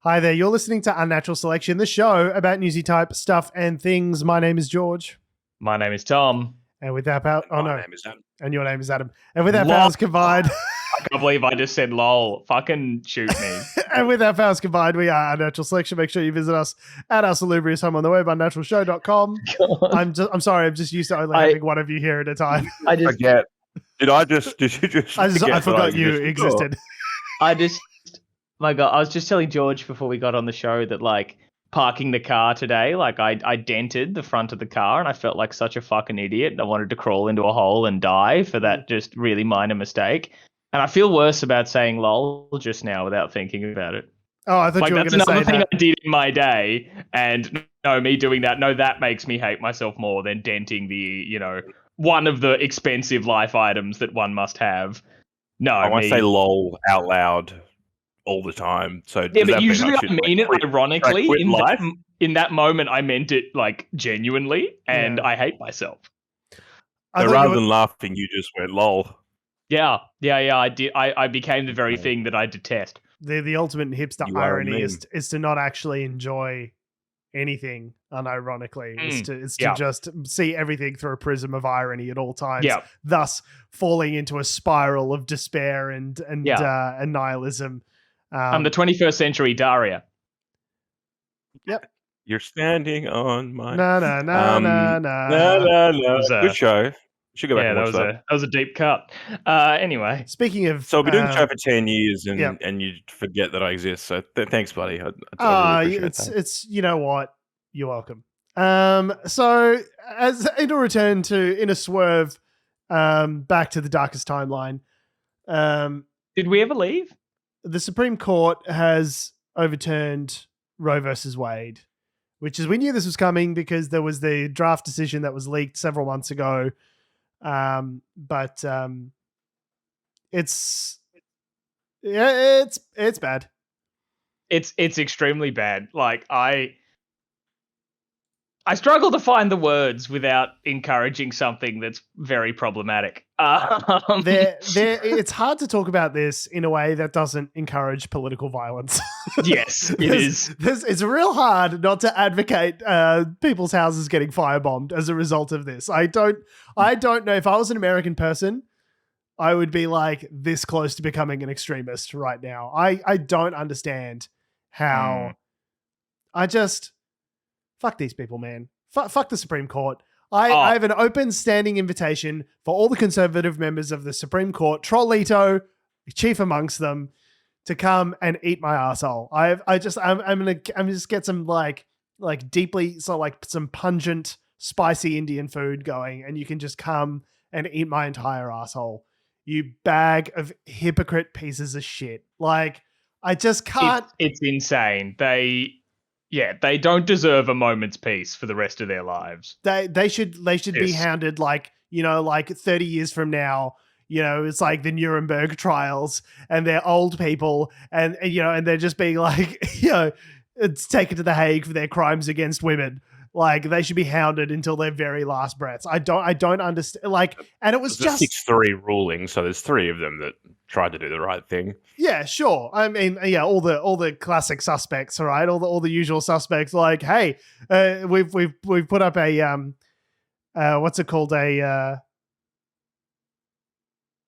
Hi there, you're listening to Unnatural Selection, the show about newsy type stuff and things. My name is George. My name is Tom. And with that power... My name is Adam. And your name is Adam. And with that powers combined... I can't believe I just said lol. Fucking shoot me. And with our powers combined, we are Unnatural Selection. Make sure you visit us at our salubrious home on the web, unnaturalshow.com. I'm sorry, I'm just used to only having one of you here at a time. I just forget. Did you just I forgot you existed. My God, I was just telling George before we got on the show that, like, parking the car today, like, I dented the front of the car and I felt like such a fucking idiot and I wanted to crawl into a hole and die for that just really minor mistake. And I feel worse about saying lol just now without thinking about it. Oh, I thought you were going to say that. That's another thing I did in my day, and me doing that, that makes me hate myself more than denting the, one of the expensive life items that one must have. No, I want to say lol out loud all the time. So yeah, but usually I mean it ironically. In that moment, I meant it like genuinely, and I hate myself. So rather than laughing, you just went lol. Yeah. I did. I became the very thing that I detest. The ultimate hipster irony is to not actually enjoy anything unironically. It's to just see everything through a prism of irony at all times. Yeah. Thus falling into a spiral of despair and nihilism. I'm the 21st century Daria. Yep. You're standing on my... No. Good show. Should go back and watch that. That was a deep cut. Anyway. Speaking of... So I've been doing the show for 10 years and you forget that I exist. So thanks, buddy. I really appreciate that. It's, you know what? You're welcome. So as in a return to, in a swerve, back to the darkest timeline. Did we ever leave? The Supreme Court has overturned Roe versus Wade, which is, we knew this was coming because there was the draft decision that was leaked several months ago. But it's bad. It's extremely bad. Like I struggle to find the words without encouraging something that's very problematic. It's hard to talk about this in a way that doesn't encourage political violence. Yes, it is. It's real hard not to advocate people's houses getting firebombed as a result of this. I don't know if I was an American person, I would be like this close to becoming an extremist right now. I don't understand how. Fuck these people, man. Fuck the Supreme Court. I have an open standing invitation for all the conservative members of the Supreme Court, Trollito, chief amongst them, to come and eat my asshole. I'm gonna just get some like some pungent, spicy Indian food going, and you can just come and eat my entire asshole. You bag of hypocrite pieces of shit. Like, I just can't. It's insane. They don't deserve a moment's peace for the rest of their lives. They should be hounded like 30 years from now. It's like the Nuremberg trials and they're old people and they're just being like, it's taken to the Hague for their crimes against women. Like, they should be hounded until their very last breaths. I don't understand. Like, and it was just 6-3 ruling. So there's 3 of them that tried to do the right thing. Yeah, sure. I mean, all the classic suspects, all right, all the usual suspects. Like, hey, we've put up a what's it called? I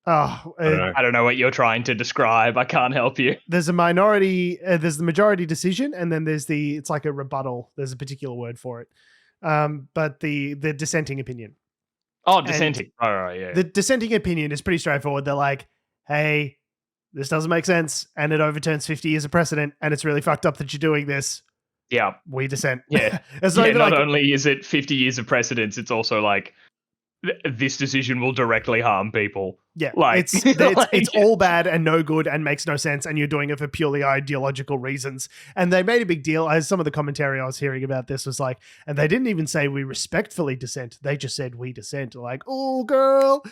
don't know what you're trying to describe. I can't help you. There's a minority, there's the majority decision, and then there's it's like a rebuttal. There's a particular word for it. But the dissenting opinion. Oh, dissenting. All right, yeah. The dissenting opinion is pretty straightforward. They're like, hey, this doesn't make sense, and it overturns 50 years of precedent, and it's really fucked up that you're doing this. Yeah. We dissent. Yeah. Not only is it 50 years of precedence, it's also like, this decision will directly harm people. Yeah, it's all bad and no good and makes no sense, and you're doing it for purely ideological reasons. And they made a big deal, as some of the commentary I was hearing about this was like, and they didn't even say we respectfully dissent. They just said we dissent. Like, oh, girl.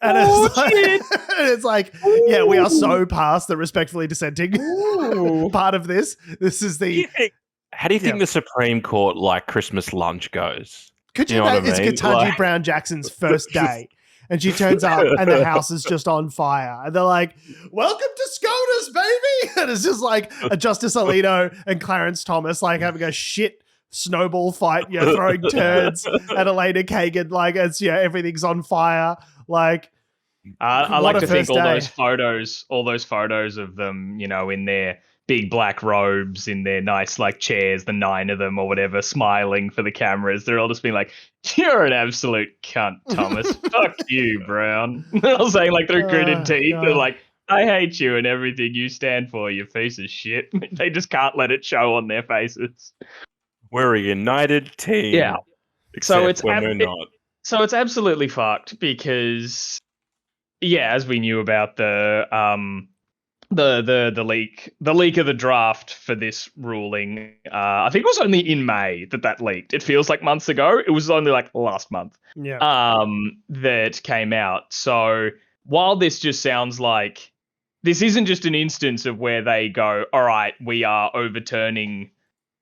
And it's like, yeah, we are so past the respectfully dissenting part of this. This is the... How do you think the Supreme Court, like, Christmas lunch goes? Could you know it's Ketanji Brown Jackson's first day, And she turns up and the house is just on fire. And they're like, welcome to SCOTUS, baby. And it's just like a Justice Alito and Clarence Thomas like having a shit snowball fight, throwing turds at Elena Kagan. Like it's, everything's on fire. Like, I like to think all those photos of them, in their big black robes, in their nice like chairs, the 9 of them or whatever, smiling for the cameras. They're all just being like, "You're an absolute cunt, Thomas. Fuck you, Brown." They're all saying like through gritted teeth, they're like, "I hate you and everything you stand for, you piece of shit." They just can't let it show on their faces. We're a united team. Yeah. Except when we're not. So it's absolutely fucked because, as we knew about the leak of the draft for this ruling, I think it was only in May that leaked. It feels like months ago. It was only like last month. That came out. So while this just sounds like this isn't just an instance of where they go, all right, we are overturning.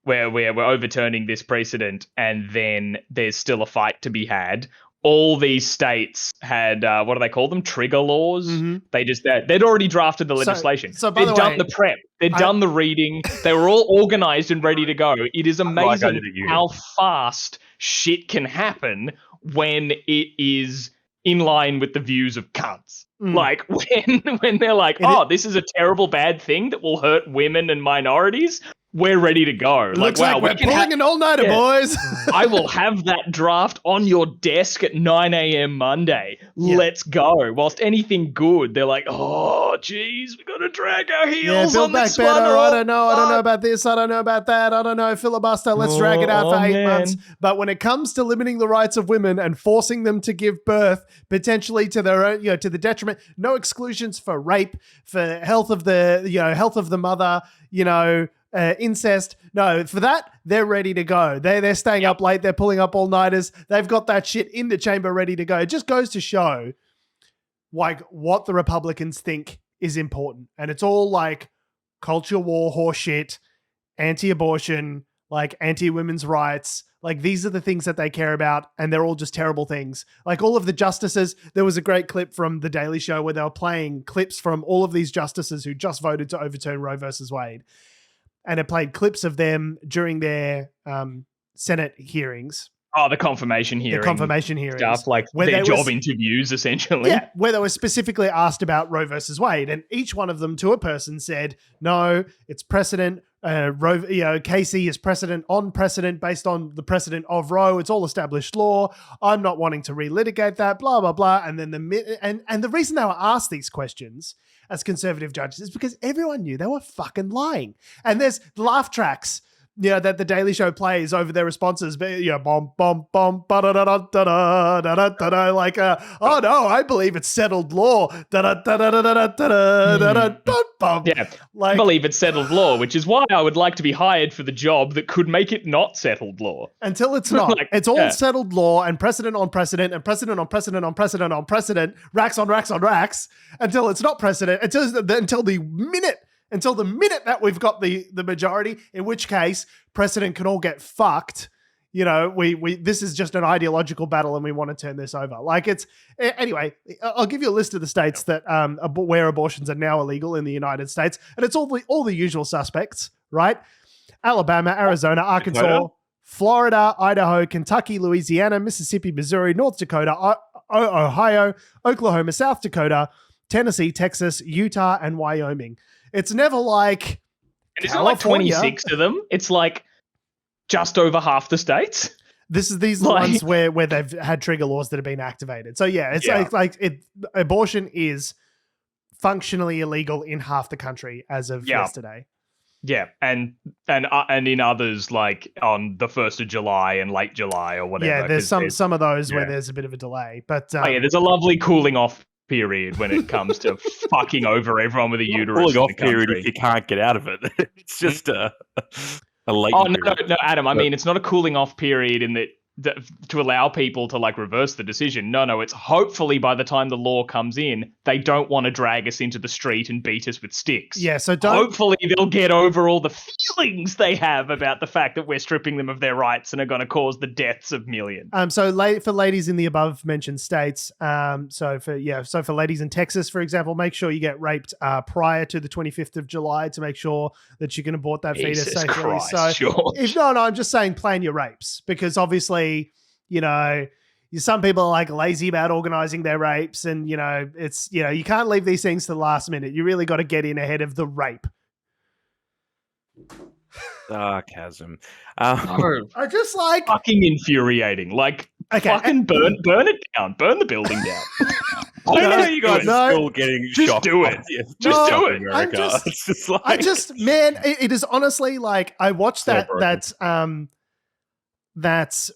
We're overturning this precedent, and then there's still a fight to be had. All these states had what do they call them? Trigger laws. Mm-hmm. They'd already drafted the legislation. So they'd done the prep. They'd done the reading. They were all organized and ready to go. It is amazing how fast shit can happen when it is in line with the views of cunts. Like when they're like, this is a terrible bad thing that will hurt women and minorities. We're ready to go. Looks like we're pulling an all-nighter, boys. I will have that draft on your desk at 9 a.m. Monday. Let's go. Whilst anything good, they're like, oh, geez, we got to drag our heels on this one. I don't know about this. I don't know about that. I don't know. Filibuster. Let's drag it out for 8 months. But when it comes to limiting the rights of women and forcing them to give birth, potentially to their own, to the detriment, no exclusions for rape, for health of the mother, incest. No, for that, they're ready to go. They're staying up late. They're pulling up all-nighters. They've got that shit in the chamber ready to go. It just goes to show like what the Republicans think is important. And it's all like culture war horseshit, anti-abortion, like anti-women's rights. Like these are the things that they care about, and they're all just terrible things. Like all of the justices, there was a great clip from The Daily Show where they were playing clips from all of these justices who just voted to overturn Roe versus Wade. And it played clips of them during their Senate hearings. Oh, the confirmation hearings. Stuff like their job interviews, essentially. Yeah, where they were specifically asked about Roe versus Wade. And each one of them to a person said, no, it's precedent. Roe, Casey is precedent on precedent based on the precedent of Roe. It's all established law. I'm not wanting to relitigate that, blah, blah, blah. And then the reason they were asked these questions as conservative judges is because everyone knew they were fucking lying. And there's laugh tracks, that the Daily Show plays over their responses, bomb, bomb, bomb, da-da-da-da-da-da-da-da-da, like, oh no, I believe it's settled law, da-da-da-da-da-da-da-da-da-da. Yeah, like, I believe it's settled law, which is why I would like to be hired for the job that could make it not settled law. Until it's not. It's all settled law and precedent on precedent and precedent on precedent on precedent on precedent, racks on racks on racks, until it's not precedent, until the minute that we've got the majority, in which case precedent can all get fucked. This is just an ideological battle and we want to turn this over. Like anyway, I'll give you a list of the states that where abortions are now illegal in the United States. And it's all the usual suspects, right? Alabama, Arizona, Arkansas, Florida, Idaho, Kentucky, Louisiana, Mississippi, Missouri, North Dakota, Ohio, Oklahoma, South Dakota, Tennessee, Texas, Utah, and Wyoming. It's never like and isn't it like 26 of them? It's like just over half the states. These are the ones where they've had trigger laws that have been activated. So abortion is functionally illegal in half the country as of yesterday. Yeah, and in others like on the 1st of July and late July or whatever. Yeah, there's some of those where there's a bit of a delay, but there's a lovely cooling off period when it comes to fucking over everyone with a uterus. Cooling off period if you can't get out of it. It's just a late period. No, Adam. I mean, it's not a cooling off period in that to allow people to like reverse the decision. No, it's hopefully by the time the law comes in, they don't want to drag us into the street and beat us with sticks. Yeah, so hopefully they'll get over all the feelings they have about the fact that we're stripping them of their rights and are going to cause the deaths of millions. So for ladies in the above mentioned states, so for ladies in Texas, for example, make sure you get raped prior to the 25th of July to make sure that you can abort that fetus Jesus safely. Christ, so George. I'm just saying plan your rapes, because obviously, some people are like lazy about organizing their rapes, and it's you can't leave these things to the last minute. You really got to get in ahead of the rape. Sarcasm. I just like fucking infuriating. Like, fucking burn it down, burn the building down. I know you guys are still getting just shocked. do it. Just do it. It is honestly like I watched that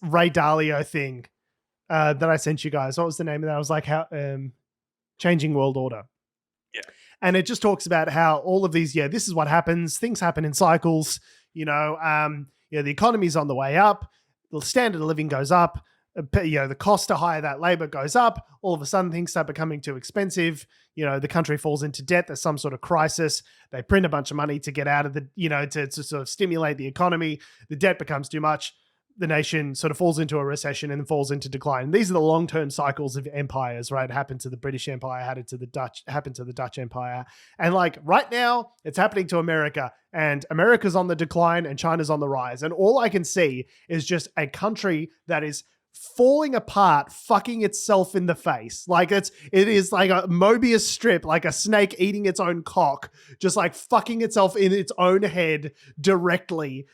Ray Dalio thing that I sent you guys. What was the name of that? I was like, how Changing World Order. Yeah. And it just talks about how all of these, this is what happens. Things happen in cycles. The economy's on the way up. The standard of living goes up. The cost to hire that labor goes up. All of a sudden, things start becoming too expensive. The country falls into debt. There's some sort of crisis. They print a bunch of money to get out of the, to sort of stimulate the economy. The debt becomes too much. The nation sort of falls into a recession and falls into decline. And these are the long-term cycles of empires, right? It happened to the British Empire, happened to the Dutch Empire. And like right now, it's happening to America, and America's on the decline and China's on the rise. And all I can see is just a country that is falling apart, fucking itself in the face. Like it is like a Mobius strip, like a snake eating its own cock, just like fucking itself in its own head directly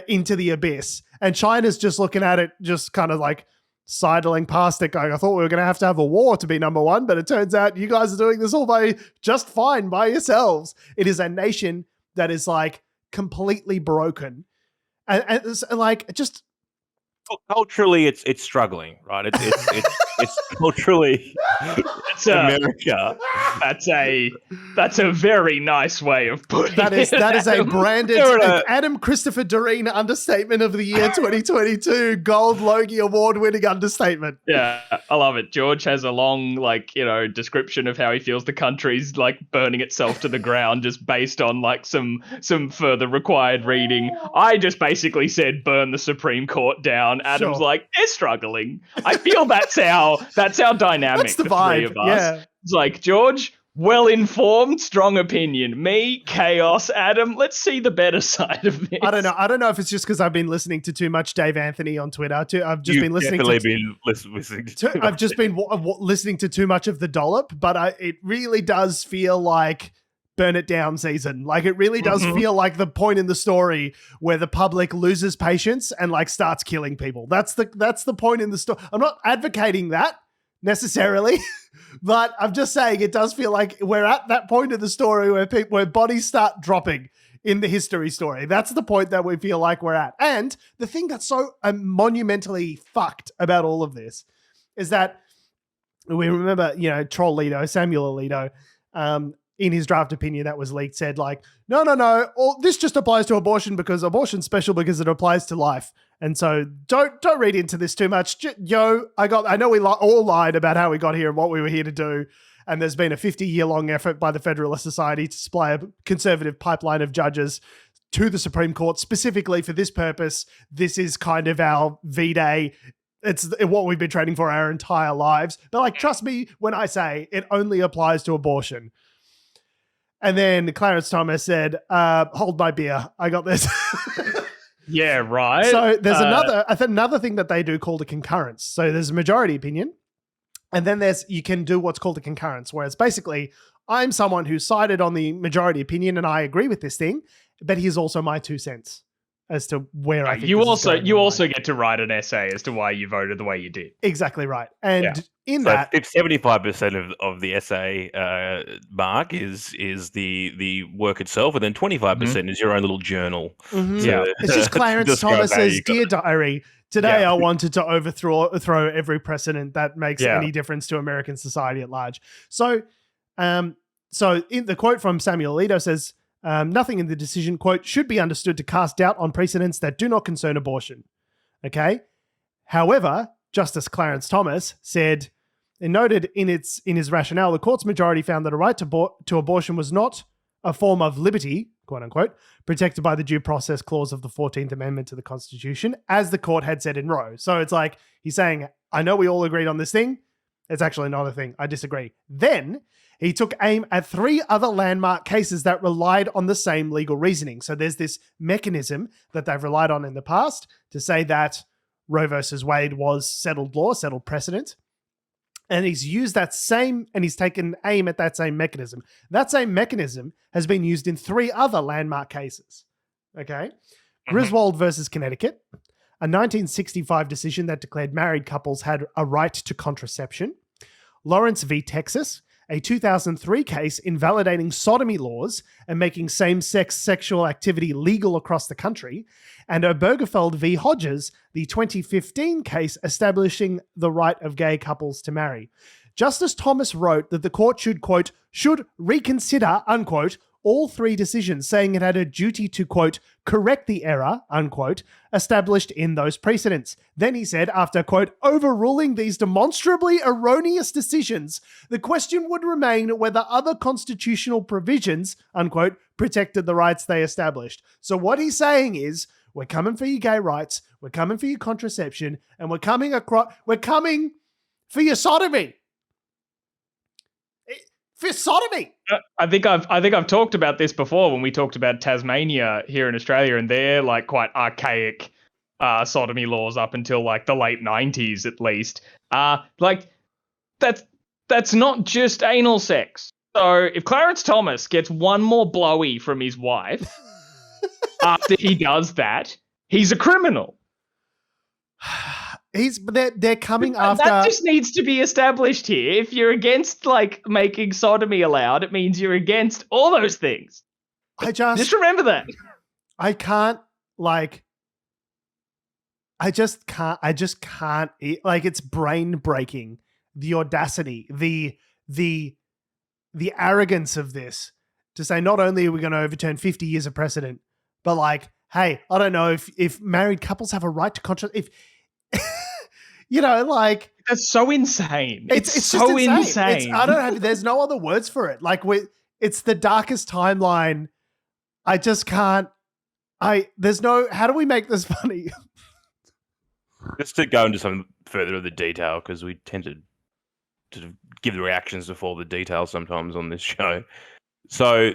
into the abyss. And China's just looking at it, just kind of like sidling past it, going, I thought we were going to have a war to be number one, but it turns out you guys are doing this all by just fine by yourselves. It is a nation that is like completely broken. And it's like just... Culturally, it's struggling, right? It's culturally it's America. That's a very nice way of putting it. That is a branded Adam Christopher Doreen understatement of the year 2022, Gold Logie Award winning understatement. Yeah, I love it. George has a long description of how he feels the country's like burning itself to the ground just based on like some further required reading. I just basically said burn the Supreme Court down. Adam's like, they're struggling. I feel that's our dynamic. That's the vibe. Three of us. Yeah. It's like, George, well-informed, strong opinion. Me, chaos. Adam, let's see the better side of this. I don't know if it's just because I've been listening to too much Dave Anthony on Twitter. I've just been listening to too much of the dollop, but it really does feel like burn it down season. Like it really does feel like the point in the story where the public loses patience and like starts killing people. That's the point in the story. I'm not advocating that necessarily, but I'm just saying it does feel like we're at that point of the story where bodies start dropping in the history story. That's the point that we feel like we're at. And the thing that's so monumentally fucked about all of this is that we remember, Troll Alito, Samuel Alito, in his draft opinion that was leaked, said like, no, this just applies to abortion because abortion's special because it applies to life. And so don't read into this too much. I know we all lied about how we got here and what we were here to do. And there's been a 50-year-long effort by the Federalist Society to supply a conservative pipeline of judges to the Supreme Court specifically for this purpose. This is kind of our V-Day. It's what we've been training for our entire lives. But like, trust me when I say it only applies to abortion. And then Clarence Thomas said, hold my beer. I got this. Yeah, right. So there's another thing that they do called a concurrence. So there's a majority opinion. And then you can do what's called a concurrence, where it's basically, I'm someone who sided on the majority opinion and I agree with this thing, but here's also my 2 cents as to where I think you also get to write an essay as to why you voted the way you did. Exactly right. And if 75% of the essay mark is the work itself, and then 25% is your own little journal. Mm-hmm. Yeah, it's just Clarence Thomas's Dear Diary. Today, I wanted to overthrow every precedent that makes any difference to American society at large. So in the quote from Samuel Alito says, nothing in the decision, quote, should be understood to cast doubt on precedents that do not concern abortion. Okay? However, Justice Clarence Thomas said and noted in his rationale, the court's majority found that a right to abortion was not a form of liberty, quote unquote, protected by the due process clause of the 14th Amendment to the Constitution, as the court had said in Roe. So it's like he's saying, I know we all agreed on this thing. It's actually not a thing. I disagree. Then he took aim at 3 other landmark cases that relied on the same legal reasoning. So there's this mechanism that they've relied on in the past to say that Roe versus Wade was settled law, settled precedent. And he's used that same, and he's taken aim at that same mechanism. That same mechanism has been used in 3 other landmark cases. Okay? Griswold versus Connecticut, a 1965 decision that declared married couples had a right to contraception. Lawrence v. Texas, a 2003 case invalidating sodomy laws and making same-sex sexual activity legal across the country, and Obergefell v. Hodges, the 2015 case establishing the right of gay couples to marry. Justice Thomas wrote that the court should, quote, should reconsider, unquote, all 3 decisions, saying it had a duty to, quote, correct the error, unquote, established in those precedents. Then he said, after, quote, overruling these demonstrably erroneous decisions, the question would remain whether other constitutional provisions, unquote, protected the rights they established. So what he's saying is, we're coming for your gay rights, we're coming for your contraception, and we're coming for your sodomy. For sodomy. I think I've talked about this before when we talked about Tasmania here in Australia and their like quite archaic sodomy laws up until like the late 90s at least. Like that's not just anal sex. So if Clarence Thomas gets one more blowy from his wife after he does that, he's a criminal. They're coming after. That just needs to be established here. If you're against like making sodomy allowed, it means you're against all those things. Just remember that. I just can't. Like, it's brain breaking. The audacity, the arrogance of this to say not only are we going to overturn 50 years of precedent, but like, hey, I don't know if married couples have a right to contract. You know, like, that's so insane. It's so insane. There's no other words for it. Like, it's the darkest timeline. I just can't. How do we make this funny? Just to go into some further of the detail, because we tend to give the reactions before the detail sometimes on this show. So,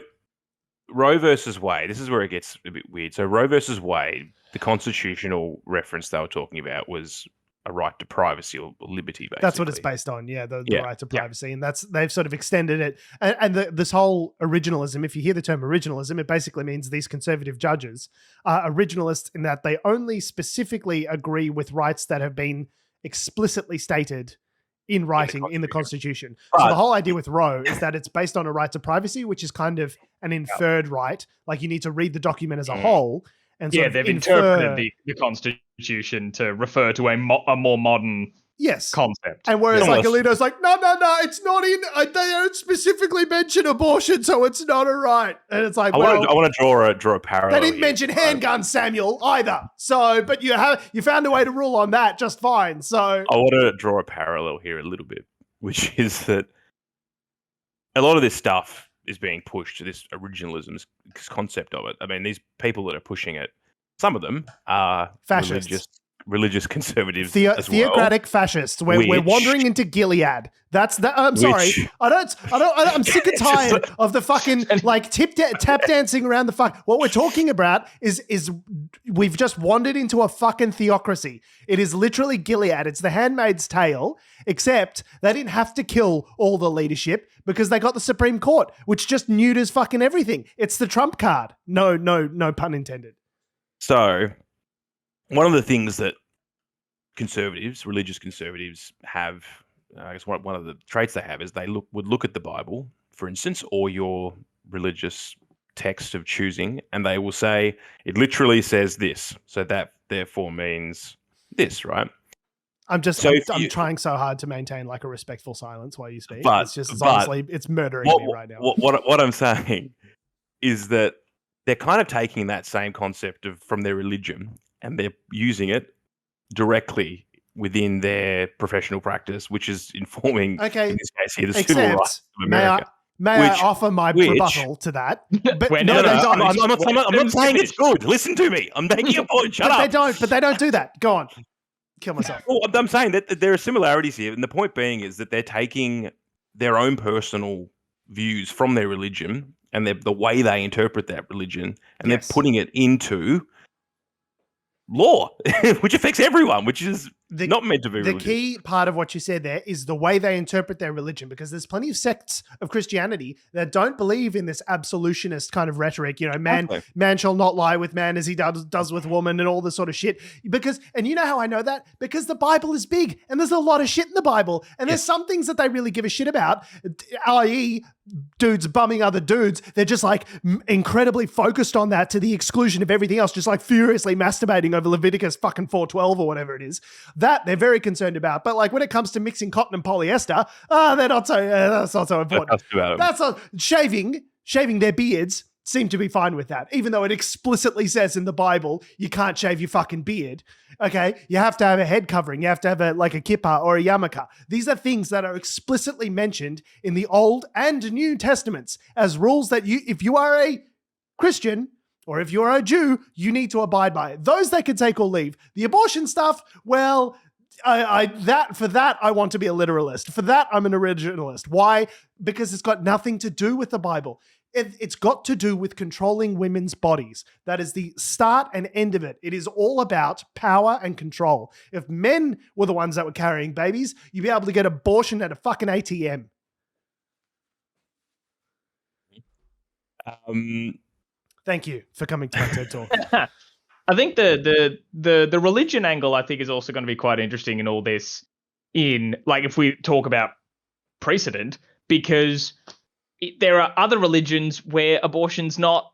Roe versus Wade, this is where it gets a bit weird. So, Roe versus Wade, the constitutional reference they were talking about was a right to privacy or liberty, basically. That's what it's based on, the right to privacy. And they've sort of extended it. And this whole originalism, if you hear the term originalism, it basically means these conservative judges are originalists in that they only specifically agree with rights that have been explicitly stated in writing in the Constitution. So the whole idea with Roe is that it's based on a right to privacy, which is kind of an inferred right. Like, you need to read the document as a whole. And they've interpreted the Constitution to refer to a more modern concept. And whereas like Alito's like, no, it's not in. They don't specifically mention abortion, so it's not a right. And it's like, I want to draw a parallel. They didn't mention handguns, Samuel, either. So, but you found a way to rule on that just fine. So I want to draw a parallel here a little bit, which is that a lot of this stuff is being pushed to this originalism concept of it. I mean, these people that are pushing it, some of them are fascists, religious conservatives, as theocratic fascists. We're wandering into Gilead. I'm sorry. I'm sick and tired of the fucking like tap dancing around the fuck. What we're talking about is we've just wandered into a fucking theocracy. It is literally Gilead. It's the Handmaid's Tale, except they didn't have to kill all the leadership because they got the Supreme Court, which just neuters fucking everything. It's the Trump card. No pun intended. So, one of the things that religious conservatives have, I guess one of the traits they have is they would look at the Bible, for instance, or your religious text of choosing, and they will say, it literally says this, so that therefore means this, right? I'm trying so hard to maintain like a respectful silence while you speak. Honestly, it's murdering me right now. What I'm saying is that they're kind of taking that same concept from their religion and they're using it directly within their professional practice, which is informing, in this case here, the civil rights of May America. I offer my rebuttal to that? But When- no, no, they no, don't. I'm not saying it's good. Listen to me. I'm making a point. Shut up. But they don't do that. Go on. Kill myself. Well, I'm saying that there are similarities here, and the point being is that they're taking their own personal views from their religion and the way they interpret that religion, and they're putting it into law, which affects everyone, which is not meant to be religious. The key part of what you said there is the way they interpret their religion, because there's plenty of sects of Christianity that don't believe in this absolutionist kind of rhetoric, man shall not lie with man as he does with woman and all this sort of shit. And you know how I know that? Because the Bible is big and there's a lot of shit in the Bible, and there's some things that they really give a shit about, i.e. dudes bumming other dudes. They're just like incredibly focused on that to the exclusion of everything else, just like furiously masturbating over Leviticus fucking 4:12 or whatever it is. That they're very concerned about. But like when it comes to mixing cotton and polyester, they're not so, that's not so important. That's not, shaving their beards seem to be fine with that, even though it explicitly says in the Bible, you can't shave your fucking beard. Okay. You have to have a head covering. You have to have a kippah or a yarmulke. These are things that are explicitly mentioned in the Old and New Testaments as rules that if you are a Christian or if you're a Jew, you need to abide by it. Those they can take or leave. The abortion stuff, well, I want to be a literalist. For that, I'm an originalist. Why? Because it's got nothing to do with the Bible. It's got to do with controlling women's bodies. That is the start and end of it. It is all about power and control. If men were the ones that were carrying babies, you'd be able to get abortion at a fucking ATM. Thank you for coming to my TED Talk. I think the religion angle, I think, is also going to be quite interesting in all this. If we talk about precedent, because there are other religions where abortion's not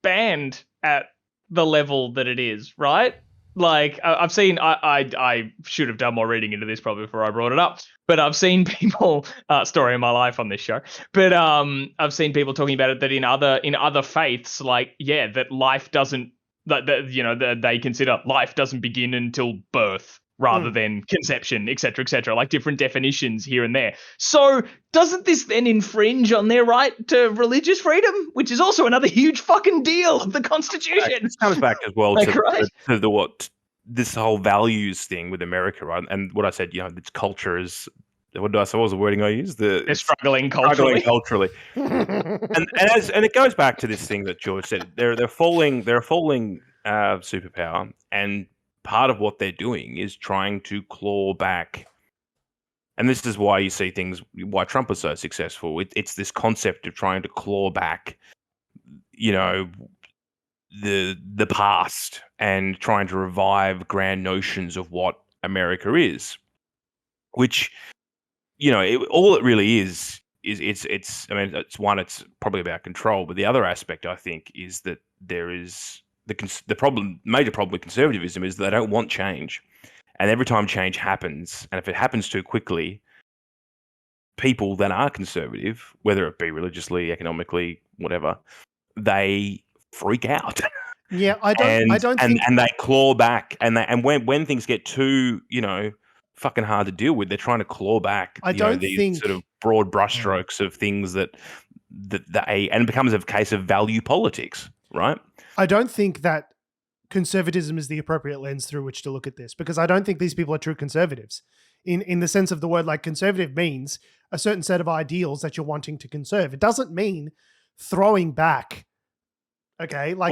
banned at the level that it is, right? Like I've seen, I should have done more reading into this probably before I brought it up, but I've seen people, story of my life on this show, but I've seen people talking about it that in other faiths, that life doesn't, that they consider life doesn't begin until birth rather than conception, et cetera, like different definitions here and there. So doesn't this then infringe on their right to religious freedom, which is also another huge fucking deal of the Constitution? This comes back as well to this whole values thing with America, right? And what I said, its culture is, what was the wording I used? They're struggling culturally. and it goes back to this thing that George said. They're a falling superpower, and part of what they're doing is trying to claw back. And this is why you see why Trump was so successful. It's this concept of trying to claw back, the past and trying to revive grand notions of what America is, which, all it really is it's one, it's probably about control, but the other aspect, I think, is that there is the major problem with conservatism is that they don't want change. And every time change happens, and if it happens too quickly, people that are conservative, whether it be religiously, economically, whatever, they freak out. Yeah, I don't think, and they claw back, and when things get too, fucking hard to deal with, they're trying to claw back. These sort of broad brushstrokes of things and it becomes a case of value politics, right? I don't think that conservatism is the appropriate lens through which to look at this, because I don't think these people are true conservatives in the sense of the word. Like, conservative means a certain set of ideals that you're wanting to conserve. It doesn't mean throwing back. Okay, like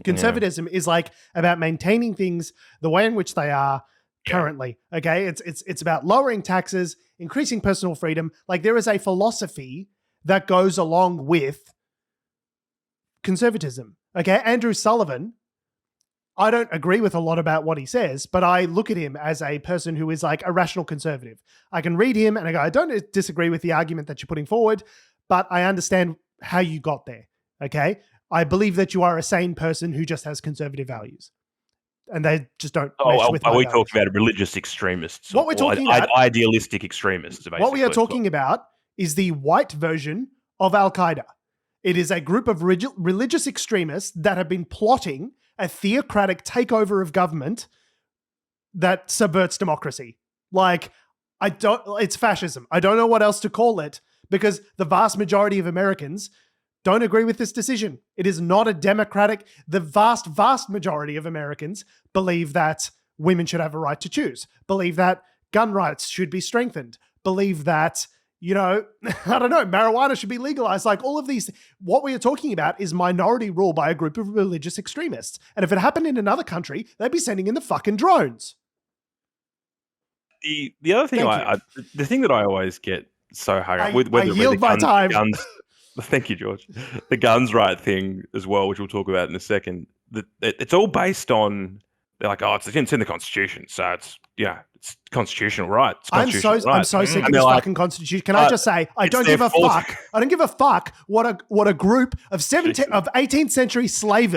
conservatism is like about maintaining things the way in which they are currently. Okay, it's about lowering taxes, increasing personal freedom. Like, there is a philosophy that goes along with conservatism. Okay, Andrew Sullivan, I don't agree with a lot about what he says, but I look at him as a person who is like a rational conservative. I can read him and I go, I don't disagree with the argument that you're putting forward, but I understand how you got there. Okay, I believe that you are a sane person who just has conservative values, and they just don't. Are we talking about religious extremists? What we're talking about, idealistic extremists. Basically. What we are talking about is the white version of Al Qaeda. It is a group of religious extremists that have been plotting a theocratic takeover of government that subverts democracy. Like, it's fascism. I don't know what else to call it, because the vast majority of Americans don't agree with this decision. It is not a democratic. The vast, vast majority of Americans believe that women should have a right to choose, believe that gun rights should be strengthened, believe that, I don't know, marijuana should be legalized. Like, all of these, what we are talking about is minority rule by a group of religious extremists. And if it happened in another country, they'd be sending in the fucking drones. The other thing, the thing that I always get so hung up with, I yield my time. Guns, thank you, George. The guns right thing as well, which we'll talk about in a second. It's all based on, they're like, it's in the Constitution, so it's constitutional right. I'm so sick of this fucking Constitution. Can I just say, I don't give a fuck. I don't give a fuck what a group of 18th century slave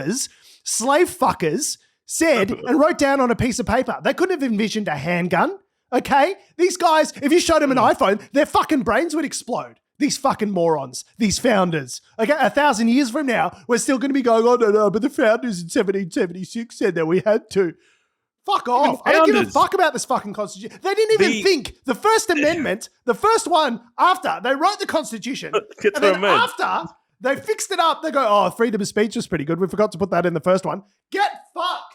fuckers said and wrote down on a piece of paper. They couldn't have envisioned a handgun. Okay? These guys, if you showed them an iPhone, their fucking brains would explode. These fucking morons, these founders. Okay, 1,000 years from now, we're still going to be going, no, but the founders in 1776 said that we had to. Fuck off. I don't give a fuck about this fucking Constitution. They didn't even think. The First Amendment, the first one after they wrote the Constitution, and then after they fixed it up, they go, freedom of speech is pretty good. We forgot to put that in the first one. Get fucked.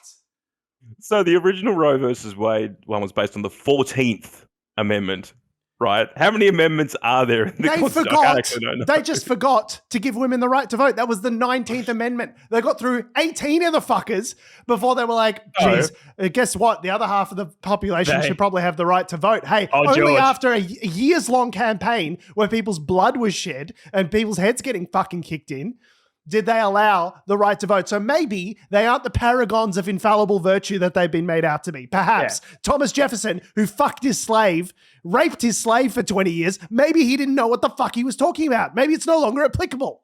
So the original Roe versus Wade one was based on the 14th Amendment, right? How many amendments are there in the Constitution? They just forgot to give women the right to vote. That was the 19th Amendment. They got through 18 of the fuckers before they were like, geez, guess what? The other half of the population should probably have the right to vote. Hey, only George. After a years-long campaign where people's blood was shed and people's heads getting fucking kicked in, did they allow the right to vote? So maybe they aren't the paragons of infallible virtue that they've been made out to be. Perhaps Thomas Jefferson, who fucked his slave, raped his slave for 20 years, maybe he didn't know what the fuck he was talking about. Maybe it's no longer applicable.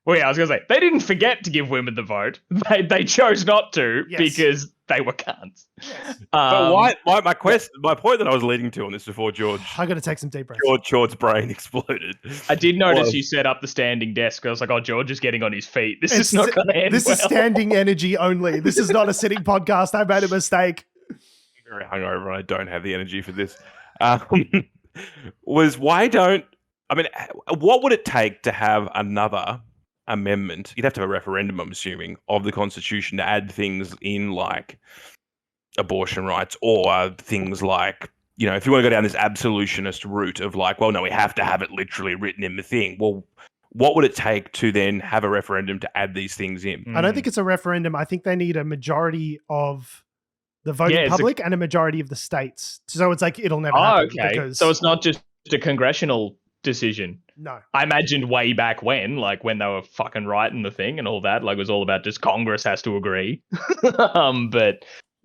Well, yeah, I was going to say, they didn't forget to give women the vote. They chose not to because they were cunts. Yes. But why? My point that I was leading to on this before George. I got to take some deep breaths. George's brain exploded. I did notice you set up the standing desk. I was like, George is getting on his feet. This is not going to end This is standing energy only. This is not a sitting podcast. I made a mistake. I'm very hungover and I don't have the energy for this. What would it take to have another amendment? You'd have to have a referendum, I'm assuming, of the Constitution to add things in like abortion rights or things like, if you want to go down this absolutionist route of like, well, no, we have to have it literally written in the thing. Well, what would it take to then have a referendum to add these things in? I don't think it's a referendum. I think they need a majority of the voting public and a majority of the states. So it's like, it'll never happen. Okay. So it's not just a congressional decision. No. I imagined way back when they were fucking writing the thing and all that, like it was all about just Congress has to agree. But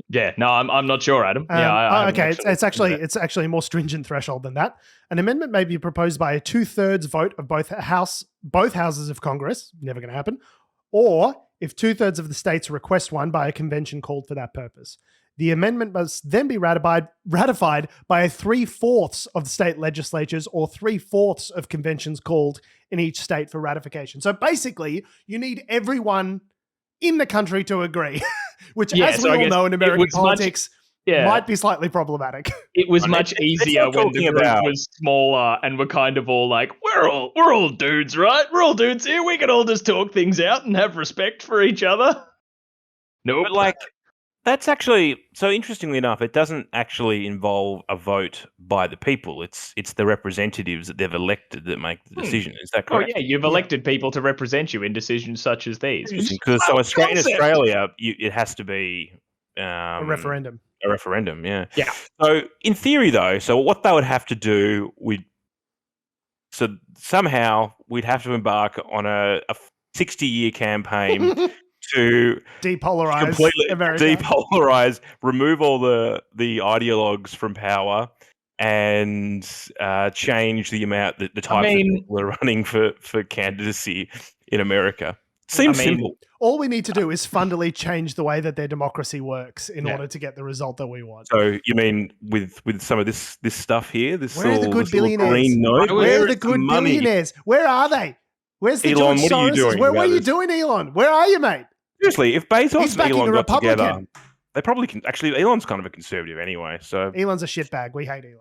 yeah, no, I'm not sure, Adam. It's actually a more stringent threshold than that. An amendment may be proposed by a 2/3 vote of both houses of Congress, never going to happen, or if 2/3 of the states request one by a convention called for that purpose. The amendment must then be ratified by a 3/4 of the state legislatures or 3/4 of conventions called in each state for ratification. So basically, you need everyone in the country to agree, which, as we all know in American politics, might be slightly problematic. It was much easier when the group was smaller and we're kind of all like, we're all dudes, right? We're all dudes here. We can all just talk things out and have respect for each other. No, but like, that's actually, so interestingly enough, it doesn't actually involve a vote by the people. It's the representatives that they've elected that make the decision. Is that correct? Oh, yeah, you've elected people to represent you in decisions such as these. Because in Australia, it has to be a referendum. A referendum, yeah. Yeah. So in theory, though, so what they would have to do, somehow we'd have to embark on a 60-year campaign to depolarize completely America. Depolarize, remove all the ideologues from power, and change the amount that the types of people are running for candidacy in America. Seems simple. All we need to do is fundamentally change the way that their democracy works in order to get the result that we want. So you mean with some of this stuff here? Where are the good billionaires? Where are the good billionaires? Where are they? Where's the Elon? George What are you Soroses? doing? What are you doing, Elon? Where are you, mate? Seriously, if Bezos and Elon got together, They probably can. Actually, Elon's kind of a conservative anyway. So Elon's a shitbag. We hate Elon.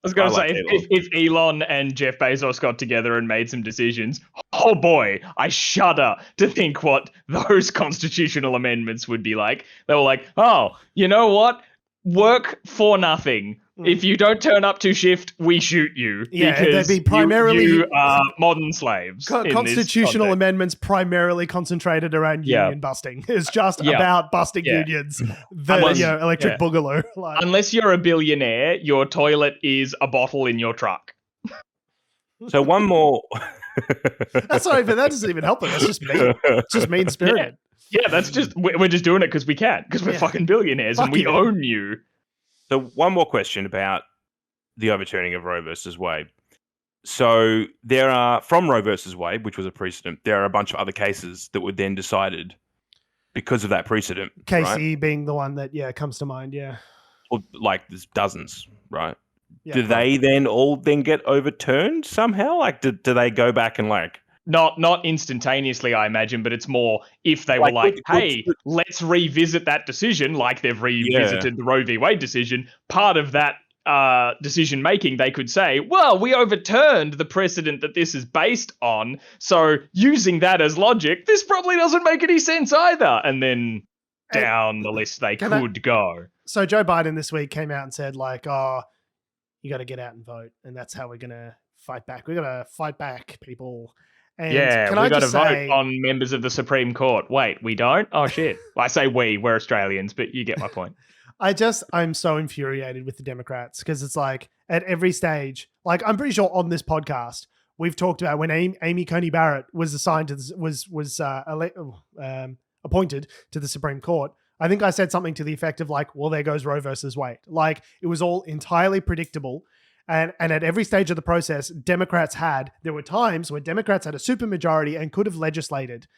I was going to I say, like if Elon and Jeff Bezos got together and made some decisions, oh boy, I shudder to think what those constitutional amendments would be like. They were like, oh, you know what? Work for nothing. If you don't turn up to shift, we shoot you. Yeah, because they'd be primarily you are modern slaves. Constitutional amendments primarily concentrated around union busting. It's just about busting unions. Electric boogaloo. Like, unless you're a billionaire, your toilet is a bottle in your truck. So one more. That's not even. That doesn't even help them. That's just mean. It's just mean spirited. Yeah, that's just we're just doing it because we can, because we're fucking billionaires and we own you. So one more question about the overturning of Roe versus Wade. So there are, from Roe versus Wade, which was a precedent, there are a bunch of other cases that were then decided because of that precedent. Casey being the one that comes to mind. Yeah, Well, like there's dozens, right? Yeah, do they then all get overturned somehow? Like, do they go back and like? Not instantaneously, I imagine, but it's more if they were like, hey, let's revisit that decision, like they've revisited the Roe v. Wade decision. Part of that decision making, they could say, well, we overturned the precedent that this is based on, so using that as logic, this probably doesn't make any sense either. And then down the list they could go. So Joe Biden this week came out and said, like, oh, you got to get out and vote, and that's how we're going to fight back. We're going to fight back, people. And we got to vote on members of the Supreme Court. Wait, we don't? Oh, shit. I say we're Australians, but you get my point. I'm so infuriated with the Democrats because it's like at every stage, like I'm pretty sure on this podcast, we've talked about when Amy Coney Barrett was assigned to this, appointed to the Supreme Court. I think I said something to the effect of like, well, there goes Roe versus Wade. Like it was all entirely predictable. And at every stage of the process, there were times where Democrats had a supermajority and could have legislated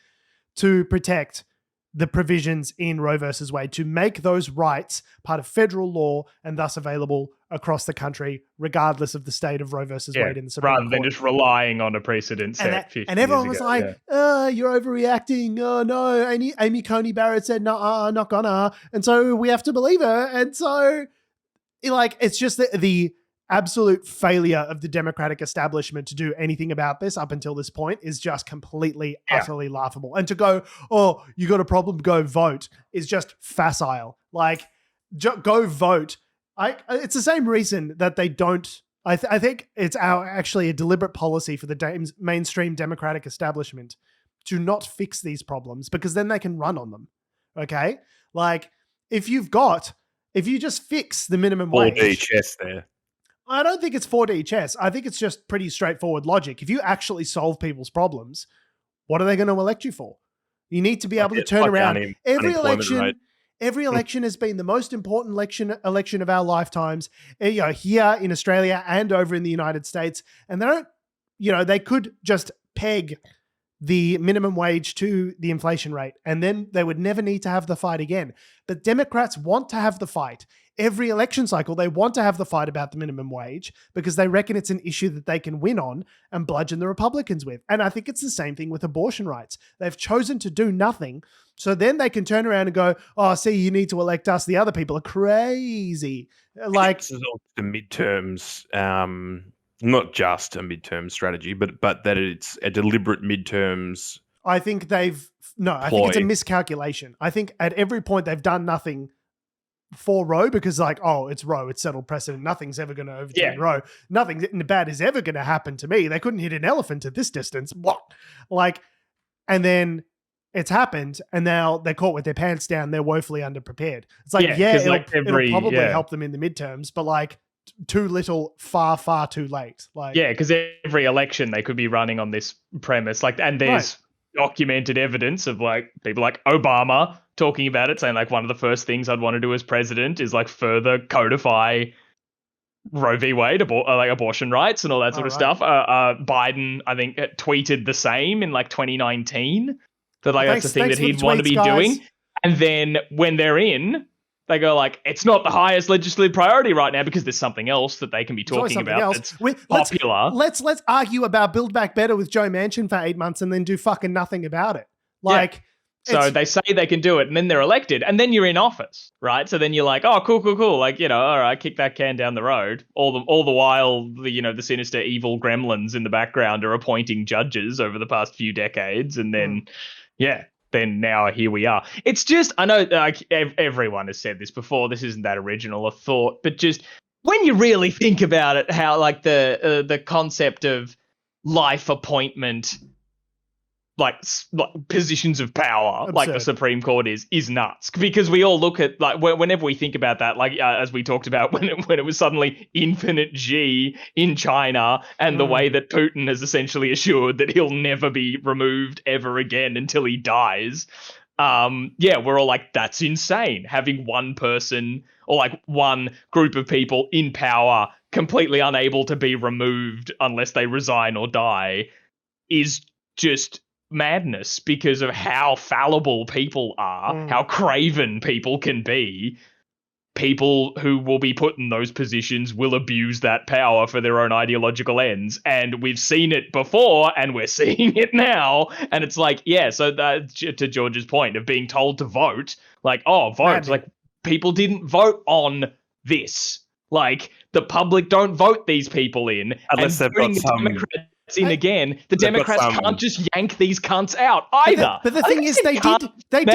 to protect the provisions in Roe versus Wade, to make those rights part of federal law and thus available across the country, regardless of the state of Roe versus Wade in the Supreme Court. Rather than just relying on a precedent set. And everyone was like, you're overreacting. Oh, no. Amy Coney Barrett said, no, not gonna. And so we have to believe her. And so, like, it's just the absolute failure of the Democratic establishment to do anything about this up until this point is just completely, utterly laughable. And to go, oh, you got a problem, go vote, is just facile. Like, go vote. It's the same reason that they don't. I think it's actually a deliberate policy for the mainstream Democratic establishment to not fix these problems, because then they can run on them. Okay? Like, if you just fix the minimum wage. 4D chess there. I don't think it's 4D chess. I think it's just pretty straightforward logic. If you actually solve people's problems, what are they going to elect you for? You need to be able to turn around. Every election has been the most important election of our lifetimes, here in Australia and over in the United States. And they could just peg the minimum wage to the inflation rate, and then they would never need to have the fight again. But Democrats want to have the fight. Every election cycle, they want to have the fight about the minimum wage because they reckon it's an issue that they can win on and bludgeon the Republicans with. And I think it's the same thing with abortion rights. They've chosen to do nothing, so then they can turn around and go, oh, see, you need to elect us. The other people are crazy. Like, this is all the midterms, not just a midterm strategy, but that it's a deliberate midterms. I think I think it's a miscalculation. I think at every point they've done nothing for Roe because, like, oh, it's Roe, it's settled precedent. Nothing's ever going to overturn Roe. Nothing bad is ever going to happen to me. They couldn't hit an elephant at this distance. What? Like, and then it's happened, and now they're caught with their pants down. They're woefully underprepared. It's like, it'll probably help them in the midterms, but like, too little, far, far too late. Like, because every election they could be running on this premise, like, and there's documented evidence of like people like Obama talking about it, saying like one of the first things I'd want to do as president is like further codify Roe v. Wade, like abortion rights and all that sort of stuff. Biden, I think, tweeted the same in like 2019 that like that's the thing that he'd want to be doing. And then when they're in, they go like, it's not the highest legislative priority right now because there's something else that they can be talking about that's popular. Let's argue about Build Back Better with Joe Manchin for 8 months and then do fucking nothing about it. Like, So they say they can do it, and then they're elected, and then you're in office, right? So then you're like, oh, cool. Like, all right, kick that can down the road. All the while, the sinister, evil gremlins in the background are appointing judges over the past few decades, and then, then now here we are. It's just, I know like everyone has said this before. This isn't that original a thought, but just when you really think about it, how like the concept of life appointment, like positions of power, Absurd. like the Supreme Court is nuts, because we all look at like whenever we think about that, like as we talked about when it was suddenly infinite G in China, and the way that Putin has essentially assured that he'll never be removed ever again until he dies. We're all like, that's insane. Having one person or like one group of people in power completely unable to be removed unless they resign or die is just madness, because of how fallible people are, how craven people can be. People who will be put in those positions will abuse that power for their own ideological ends. And we've seen it before, and we're seeing it now. And it's like, so that, to George's point of being told to vote, like, vote. Maddening. Like, people didn't vote on this. Like, the public don't vote these people in. Unless they've got some... Democrats in again, the Democrats can't just yank these cunts out either. But the thing is, they did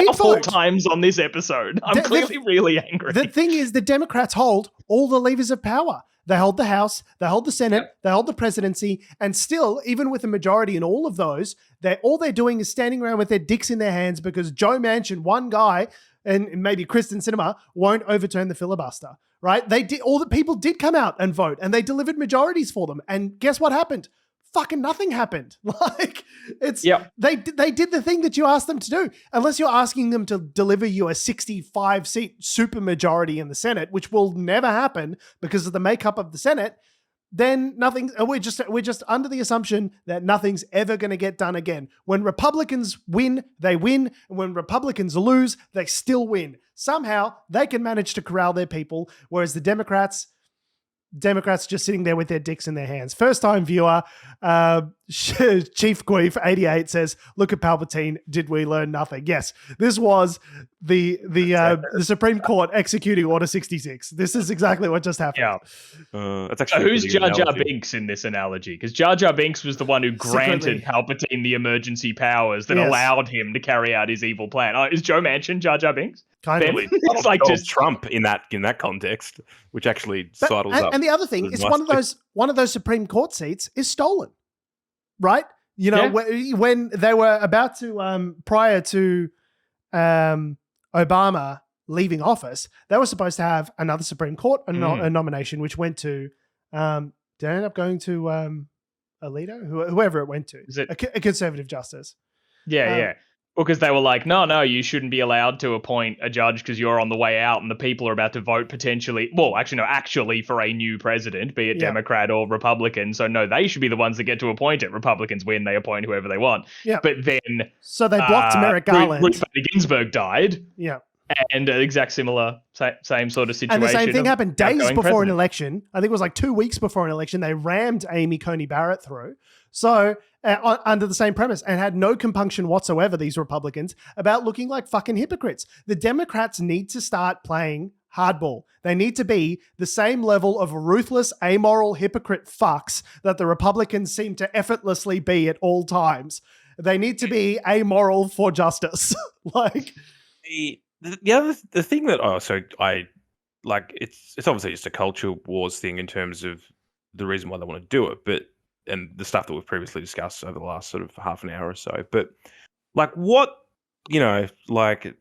vote 4 vote times on this episode. I'm clearly really angry. The thing is, the Democrats hold all the levers of power. They hold the House, they hold the Senate, they hold the presidency, and still, even with a majority in all of those, all they're doing is standing around with their dicks in their hands because Joe Manchin, one guy, and maybe Kristen Sinema, won't overturn the filibuster. Right? They did. All the people did come out and vote, and they delivered majorities for them. And guess what happened? Fucking nothing happened. Like, they did the thing that you asked them to do. Unless you're asking them to deliver you a 65-seat supermajority in the Senate, which will never happen because of the makeup of the Senate, then nothing. We're just under the assumption that nothing's ever going to get done again. When Republicans win, they win, and when Republicans lose, they still win. Somehow they can manage to corral their people, whereas the Democrats just sitting there with their dicks in their hands. First time viewer, Chief Queef 88 says, "Look at Palpatine. Did we learn nothing?" Yes, this was the Supreme Court executing Order 66. This is exactly what just happened. Yeah, that's actually who's Jar Jar Binks in this analogy? Because Jar Jar Binks was the one who granted Palpatine the emergency powers that allowed him to carry out his evil plan. Is Joe Manchin Jar Jar Binks? Kind of. It's like just Trump in that context, which actually sidles up. And the other thing is, one of those Supreme Court seats is stolen, right? You know, when they were about to prior to Obama leaving office, they were supposed to have another Supreme Court a nomination, which went to did it end up going to Alito, whoever it went to, is it a conservative justice? Yeah. Because they were like, no, you shouldn't be allowed to appoint a judge because you're on the way out and the people are about to vote potentially. Well, actually for a new president, be it Democrat or Republican. So no, they should be the ones that get to appoint it. Republicans win, they appoint whoever they want. Yeah. But then... So they blocked Merrick Garland. Ruth Bader Ginsburg died. Yeah. And exact similar, same sort of situation. And the same thing happened days before an election. I think it was like 2 weeks before an election. They rammed Amy Coney Barrett through. So under the same premise, and had no compunction whatsoever, these Republicans, about looking like fucking hypocrites. The Democrats need to start playing hardball. They need to be the same level of ruthless, amoral, hypocrite fucks that the Republicans seem to effortlessly be at all times. They need to be amoral for justice. Like... The thing that I like, it's obviously just a culture wars thing in terms of the reason why they want to do it, and the stuff that we've previously discussed over the last sort of half an hour or so. But like, what, like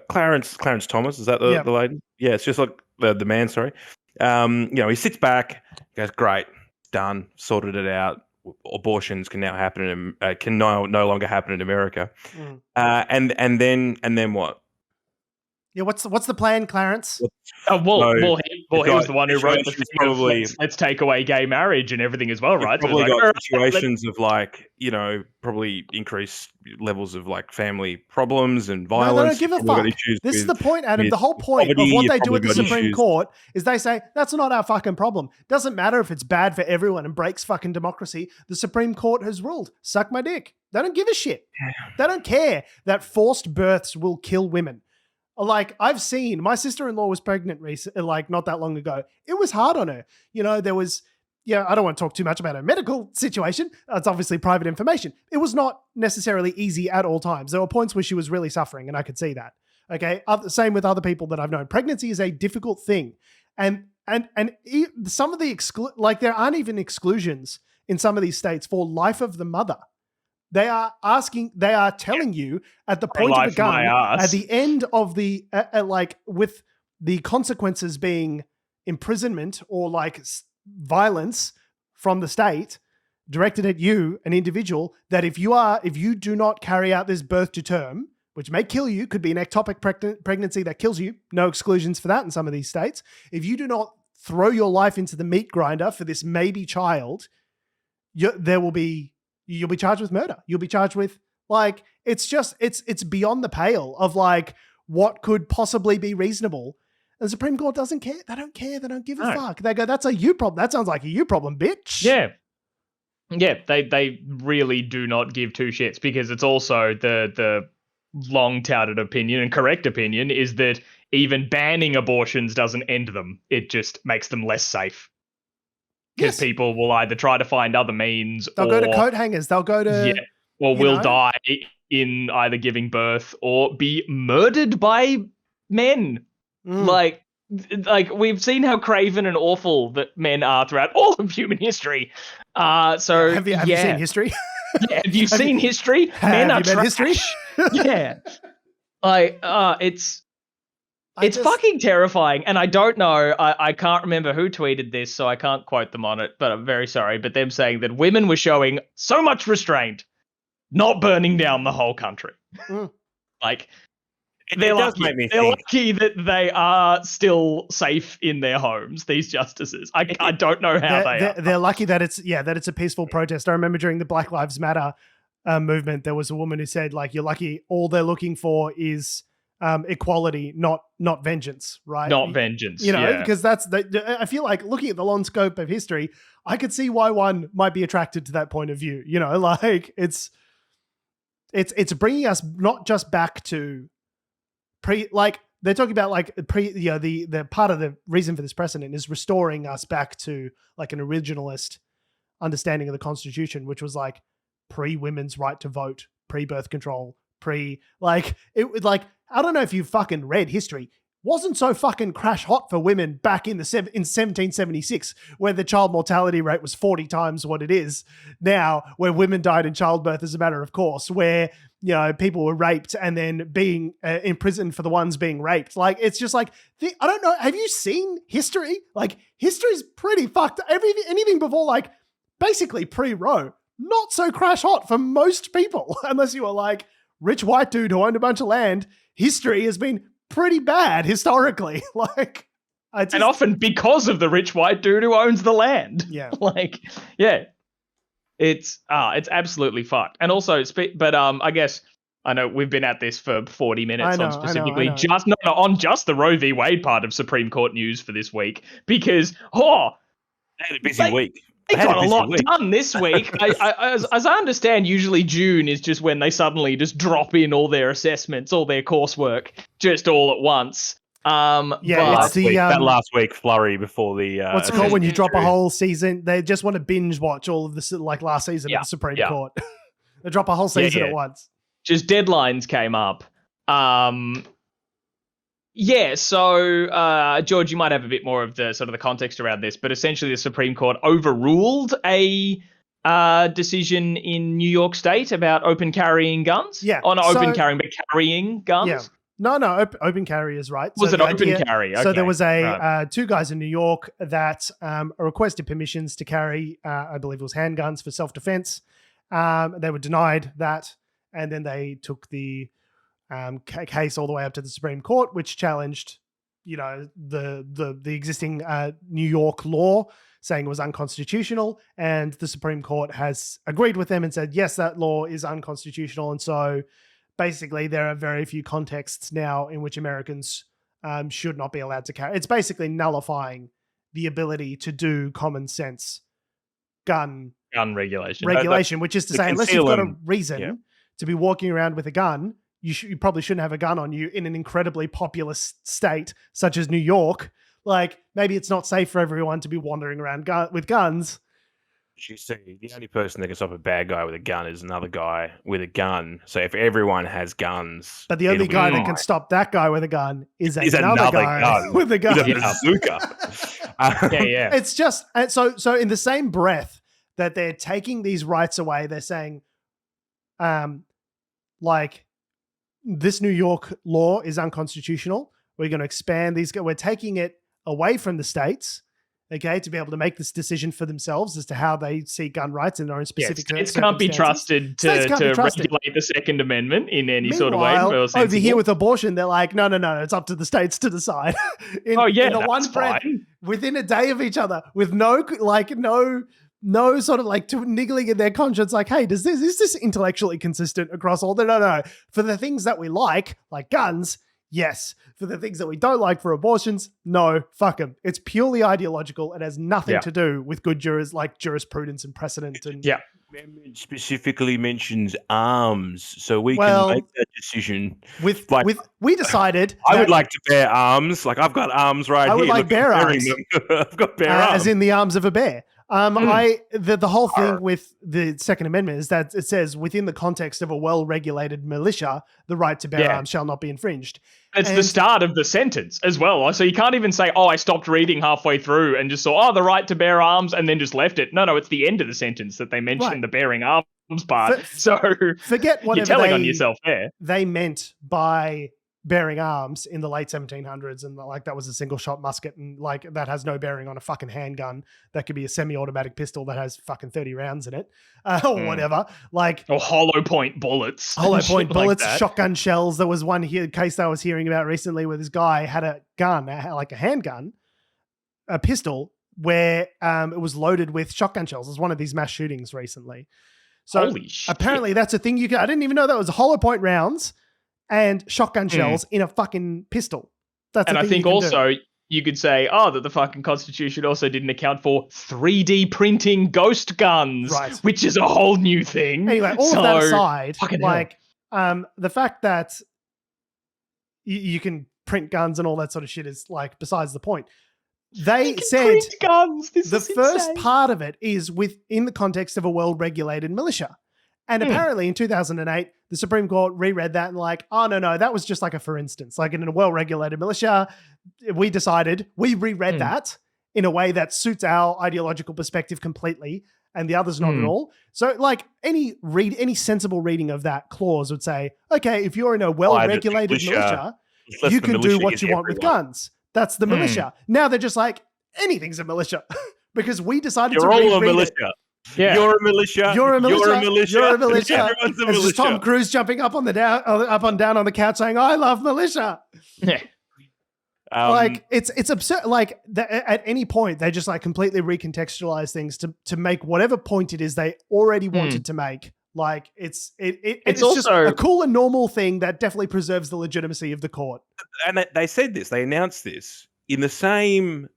Clarence Thomas, is that the lady? Yeah, it's just like the man. Sorry, he sits back, goes, "Great, done, sorted it out. Abortions can now happen no longer happen in America." And then what? Yeah, what's the plan, Clarence? He was got the one who wrote the situations thing of probably- let's take away gay marriage and everything as well, right? You've probably got situations of like, probably increased levels of like family problems and No, violence. they don't give a You've probably got fuck. issues This is with- the point, Adam. with The whole point of poverty. what You've they do probably at the got Supreme issues- Court is they say, that's not our fucking problem. Doesn't matter if it's bad for everyone and breaks fucking democracy. The Supreme Court has ruled. Suck my dick. They don't give a shit. They don't care that forced births will kill women. Like, I've seen, my sister-in-law was pregnant not that long ago. It was hard on her. There was, I don't want to talk too much about her medical situation. It's obviously private information. It was not necessarily easy at all times. There were points where she was really suffering, and I could see that. Okay. Same with other people that I've known. Pregnancy is a difficult thing. And some of the, there aren't even exclusions in some of these states for life of the mother. They are telling you at the point of the gun, at the end of the, with the consequences being imprisonment or violence from the state directed at you, an individual, that if you do not carry out this birth to term, which may kill you, could be an ectopic pregnancy that kills you, no exclusions for that in some of these states. If you do not throw your life into the meat grinder for this maybe child, you'll be charged with murder. You'll be charged with it's beyond the pale of what could possibly be reasonable. And the Supreme Court doesn't care. They don't care. They don't give a fuck. They go, that's a you problem. That sounds like a you problem, bitch. Yeah. Yeah, they really do not give two shits, because it's also the long touted opinion and correct opinion is that even banning abortions doesn't end them. It just makes them less safe. Because people will either try to find other means, they'll go to coat hangers, they'll go to will die in either giving birth or be murdered by men. Like we've seen how craven and awful that men are throughout all of human history. So have you seen history? Have you seen history? Men are trash. History? Yeah. It's fucking terrifying. And I don't know, I can't remember who tweeted this, so I can't quote them on it, but I'm very sorry. But them saying that women were showing so much restraint, not burning down the whole country. They're lucky that they are still safe in their homes, these justices. I don't know how they are. They're lucky that it's a peaceful protest. I remember during the Black Lives Matter movement, there was a woman who said, you're lucky all they're looking for is equality, not vengeance, right? Not vengeance, because I feel like looking at the long scope of history, I could see why one might be attracted to that point of view. It's bringing us not just back to they're talking about the part of the reason for this precedent is restoring us back to an originalist understanding of the Constitution, which was pre-women's right to vote, pre-birth control, I don't know if you fucking read history. Wasn't so fucking crash hot for women back in 1776, where the child mortality rate was 40 times what it is now, where women died in childbirth as a matter of course, where people were raped and then being imprisoned for the ones being raped. It's just I don't know. Have you seen history? History's pretty fucked. Anything before basically pre-Roe, not so crash hot for most people, unless you were rich white dude who owned a bunch of land. History has been pretty bad historically. And often because of the rich white dude who owns the land. Yeah. It's absolutely fucked. And also, I guess I know we've been at this for 40 minutes on specifically I know. just the Roe v. Wade part of Supreme Court news for this week, because they had a busy week. They got a lot done this week. As I understand, usually June is just when they suddenly just drop in all their assessments, all their coursework, just all at once. It's that last week flurry before the what's it called when you drop a whole season? They just want to binge watch all of this last season of the Supreme Court. They drop a whole season at once. Just deadlines came up. So George, you might have a bit more of the sort of the context around this, but essentially the Supreme Court overruled a decision in New York State about open carrying guns. Yeah. Open carrying, but carrying guns. Yeah. No, open carry is right. Was it open carry? Okay. So there was two guys in New York that requested permissions to carry, I believe it was handguns for self-defense. They were denied that, and then they took the case all the way up to the Supreme Court, which challenged, the existing New York law, saying it was unconstitutional, and the Supreme Court has agreed with them and said, yes, that law is unconstitutional. And so basically there are very few contexts now in which Americans should not be allowed to carry. It's basically nullifying the ability to do common sense gun regulation, which is to say, unless you've got a reason to be walking around with a gun, you probably shouldn't have a gun on you in an incredibly populous state such as New York. Like, maybe it's not safe for everyone to be wandering around with guns. You see, the only person that can stop a bad guy with a gun is another guy with a gun. So if everyone has guns... But the only guy that can stop that guy with a gun is another guy with a gun. He's a bazooka. Yeah. It's just... So in the same breath that they're taking these rights away, they're saying, this New York law is unconstitutional. We're going to expand these... We're taking it away from the states, okay, to be able to make this decision for themselves as to how they see gun rights in their own specific circumstances. States can't be trusted to regulate the Second Amendment in any sort of way. Over here with abortion, they're like, no, it's up to the states to decide. In the one breath, within a day of each other, with no sort of like niggling in their conscience, like, hey, is this intellectually consistent across all? No. For the things that we like guns, yes. For the things that we don't like, for abortions, no, fuck them. It's purely ideological. It has nothing to do with good jurisprudence and precedent. And the amendment specifically mentions arms, so we can make that decision. We decided I would like to bear arms. Like, I've got arms right here. I would like bear arms. I've got bear arms. As in the arms of a bear. The whole thing with the Second Amendment is that it says within the context of a well-regulated militia, the right to bear arms shall not be infringed. It's the start of the sentence as well. So you can't even say, I stopped reading halfway through and just saw, the right to bear arms, and then just left it. No, it's the end of the sentence that they mention the bearing arms part. So forget whatever you're telling on yourself there. They meant by bearing arms in the late 1700s, and that was a single shot musket, and that has no bearing on a fucking handgun. That could be a semi-automatic pistol that has fucking 30 rounds in it, or whatever. Or hollow point bullets, shotgun shells. There was one case that I was hearing about recently where this guy had a gun, like a handgun, a pistol, where it was loaded with shotgun shells. It was one of these mass shootings recently. So holy shit. Apparently that's a thing you can. I didn't even know that was hollow point rounds and shotgun shells in a fucking pistol. And I think also you could say, that the fucking Constitution also didn't account for 3D printing ghost guns, which is a whole new thing. Anyway, all of that aside, the fact that you can print guns and all that sort of shit is besides the point. They said guns. The first part of it is within the context of a well-regulated militia. And apparently in 2008, the Supreme Court reread that and no, that was just a for instance. In a well-regulated militia, we reread that in a way that suits our ideological perspective completely, and the others not at all. So any sensible reading of that clause would say, okay, if you're in a well-regulated militia, you can do what you want with guns. That's the militia. Now they're just anything's a militia because we decided to reread a militia. It. Yeah. You're a militia. You're a militia. You're a militia. Everyone's a militia. It's Tom Cruise jumping up and down on the couch saying, "I love militia." Yeah. It's absurd. At any point they just completely recontextualize things to make whatever point it is they already wanted to make. It's also just a cool and normal thing that definitely preserves the legitimacy of the court. And they said this. They announced this in the same.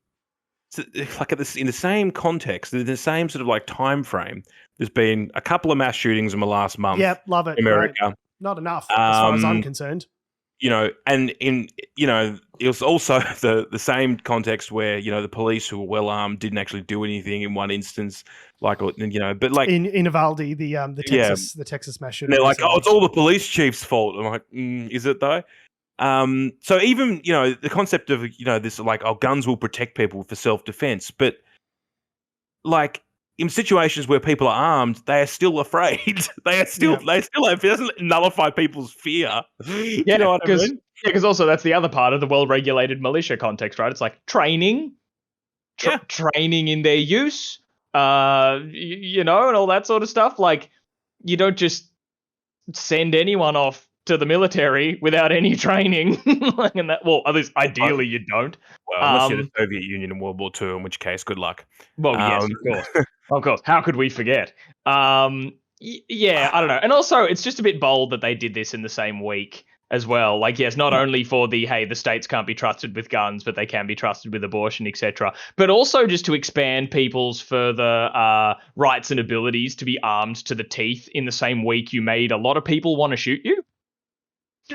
In the same context, in the same sort of time frame. There's been a couple of mass shootings in the last month. Yep, love it. In America, right. Not enough as far as I'm concerned. And it was also the same context where the police who were well armed didn't actually do anything in one instance, but in Uvalde, the Texas mass shooting. They're it's all the police chief's fault. I'm like, is it though? So even the concept of this guns will protect people for self-defense, but in situations where people are armed, they are still afraid. They still have, it doesn't nullify people's fear. You know what I mean? Because also that's the other part of the well-regulated militia context, right? It's training, training in their use, and all that sort of stuff. You don't just send anyone off to the military without any training. And that, well, at least ideally you don't. Well, unless you're the Soviet Union in World War II, in which case, good luck. Well, yes, of course. Of course. How could we forget? Yeah, I don't know. And also, it's just a bit bold that they did this in the same week as well. Like, yes, not only for the states can't be trusted with guns, but they can be trusted with abortion, etc. But also just to expand people's further rights and abilities to be armed to the teeth in the same week you made a lot of people want to shoot you.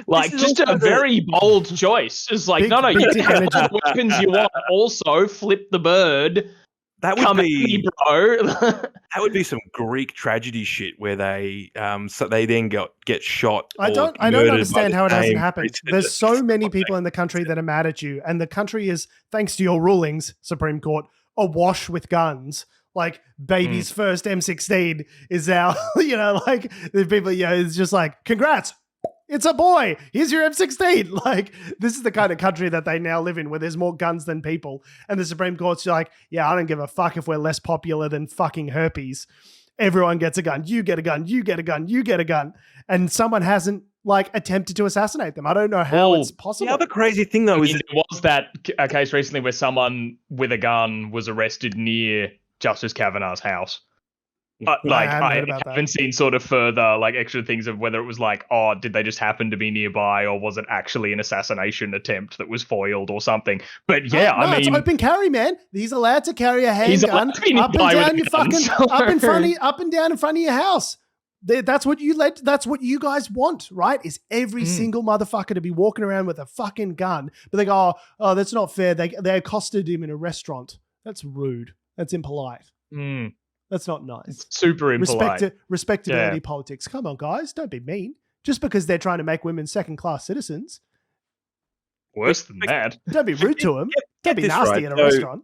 Like, just a very bold choice. It's like, no, you can have the weapons you want. Also, flip the bird. That would be, bro. That would be some Greek tragedy shit where they so they then get shot. I don't understand how it hasn't happened. There's so many people in the country that are mad at you, and the country is, thanks to your rulings, Supreme Court, awash with guns. Like, baby's first M16 is now, like, the people, it's just like, congrats. It's a boy. Here's your M16. Like, this is the kind of country that they now live in, where there's more guns than people. And the Supreme Court's like, yeah, I don't give a fuck if we're less popular than fucking herpes. Everyone gets a gun. You get a gun. You get a gun. You get a gun. And someone hasn't, like, attempted to assassinate them. I don't know how it's possible. The other crazy thing, though, is there was that a case recently where someone with a gun was arrested near Justice Kavanaugh's house. I haven't seen sort of further, like, extra things of whether it was like, oh, did they just happen to be nearby, or was it actually an assassination attempt that was foiled or something? But yeah, I mean, it's open carry, man. He's allowed to carry a handgun up and down your fucking up and down in front of your house. That's what you guys want, right? Is every single motherfucker to be walking around with a fucking gun? But they go, oh, that's not fair. They accosted him in a restaurant. That's rude. That's impolite. That's not nice. It's super impolite. Respectability politics. Come on, guys. Don't be mean. Just because they're trying to make women second-class citizens. Worse than that. Don't be rude to them. Don't be nasty in a restaurant.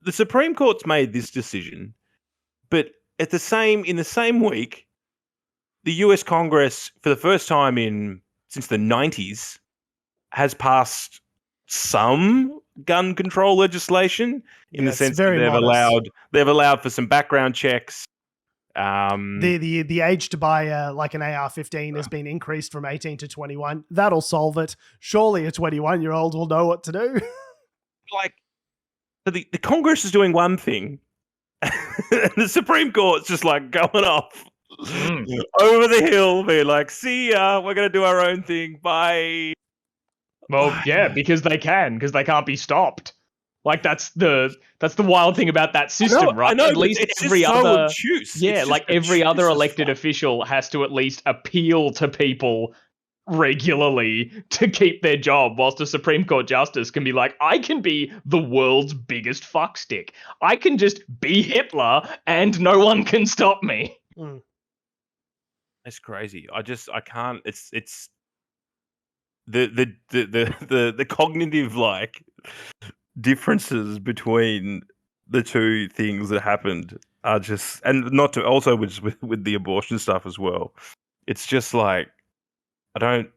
The Supreme Court's made this decision, but in the same week, the US Congress, for the first time since the 90s, has passed some gun control legislation in the sense that they've allowed for some background checks. The age to buy like an AR-15 has been increased from 18 to 21. That'll solve it. Surely a 21-year-old will know what to do. Like, so the Congress is doing one thing, and the Supreme Court's just like going off over the hill, being like, "See ya, we're gonna do our own thing. Bye." Well, yeah, because they can't be stopped. Like, that's the wild thing about that system, right? I know, at least every other elected official has to at least appeal to people regularly to keep their job, whilst a Supreme Court justice can be like, I can be the world's biggest fuckstick. I can just be Hitler and no one can stop me. That's crazy. I can't. It's the cognitive, like, differences between the two things that happened are just, and not to also with the abortion stuff as well. It's just like, I don't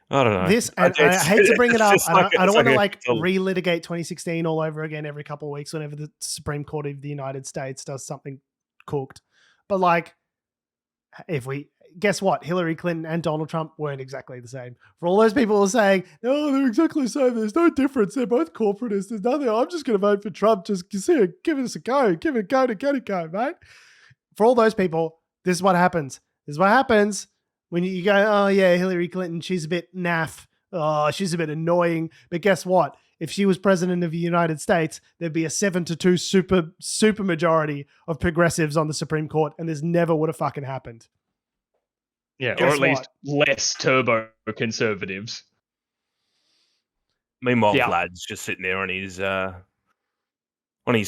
know. This, and I hate to bring it up, I don't want to relitigate 2016 all over again every couple of weeks whenever the Supreme Court of the United States does something cooked. But, like, guess what? Hillary Clinton and Donald Trump weren't exactly the same. For all those people who are saying, no, they're exactly the same, there's no difference, they're both corporatists, there's nothing, I'm just going to vote for Trump, just give us a go, give it a go to get it go, mate. For all those people, this is what happens. This is what happens when you go, oh yeah, Hillary Clinton, she's a bit naff, oh, she's a bit annoying, but guess what? If she was president of the United States, there'd be a 7-2 super majority of progressives on the Supreme Court, and this never would have fucking happened. Yeah, or at least less turbo conservatives. Meanwhile, Vlad's just sitting there on his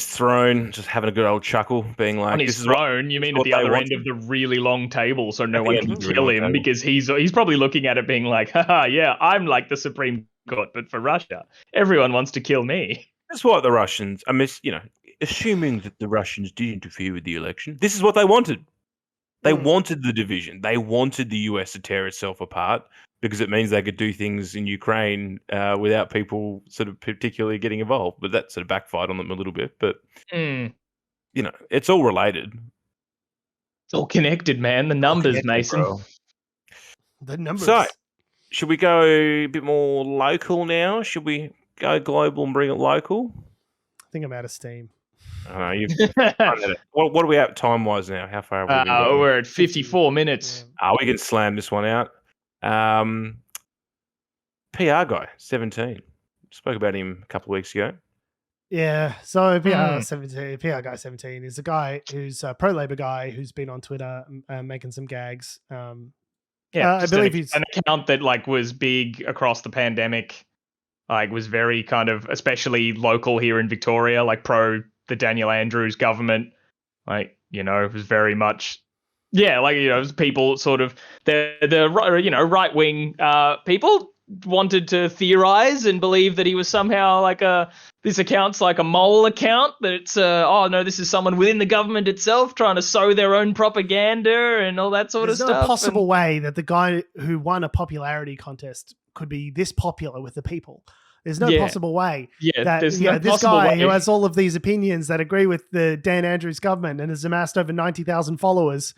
throne, just having a good old chuckle, being like, on his throne? You mean at the other end of the really long table, so no one can kill him, because he's probably looking at it being like, haha, yeah, I'm like the Supreme Court, but for Russia, everyone wants to kill me. That's what the Russians, assuming that the Russians did interfere with the election, this is what they wanted. They wanted the division. They wanted the US to tear itself apart because it means they could do things in Ukraine without people sort of particularly getting involved. But that sort of backfired on them a little bit. But, it's all related. It's all connected, man. The numbers, Mason. Bro. The numbers. So, should we go a bit more local now? Should we go global and bring it local? I think I'm out of steam. You've what are we at time-wise now? How far have we been going? We're at 54 minutes. We can slam this one out. PR guy, 17. Spoke about him a couple of weeks ago. Yeah, so PR guy 17 is a guy who's a pro-Labor guy who's been on Twitter making some gags. I believe he's an account that like was big across the pandemic, like was very kind of especially local here in Victoria, like pro the Daniel Andrews government, like it was very much people sort of the right wing people wanted to theorize and believe that he was somehow like this account's like a mole account, that it's this is someone within the government itself trying to sow their own propaganda and all that sort of stuff. There's no possible way that the guy who won a popularity contest could be this popular with the people. There's no possible way that this guy who has all of these opinions that agree with the Dan Andrews government and has amassed over 90,000 followers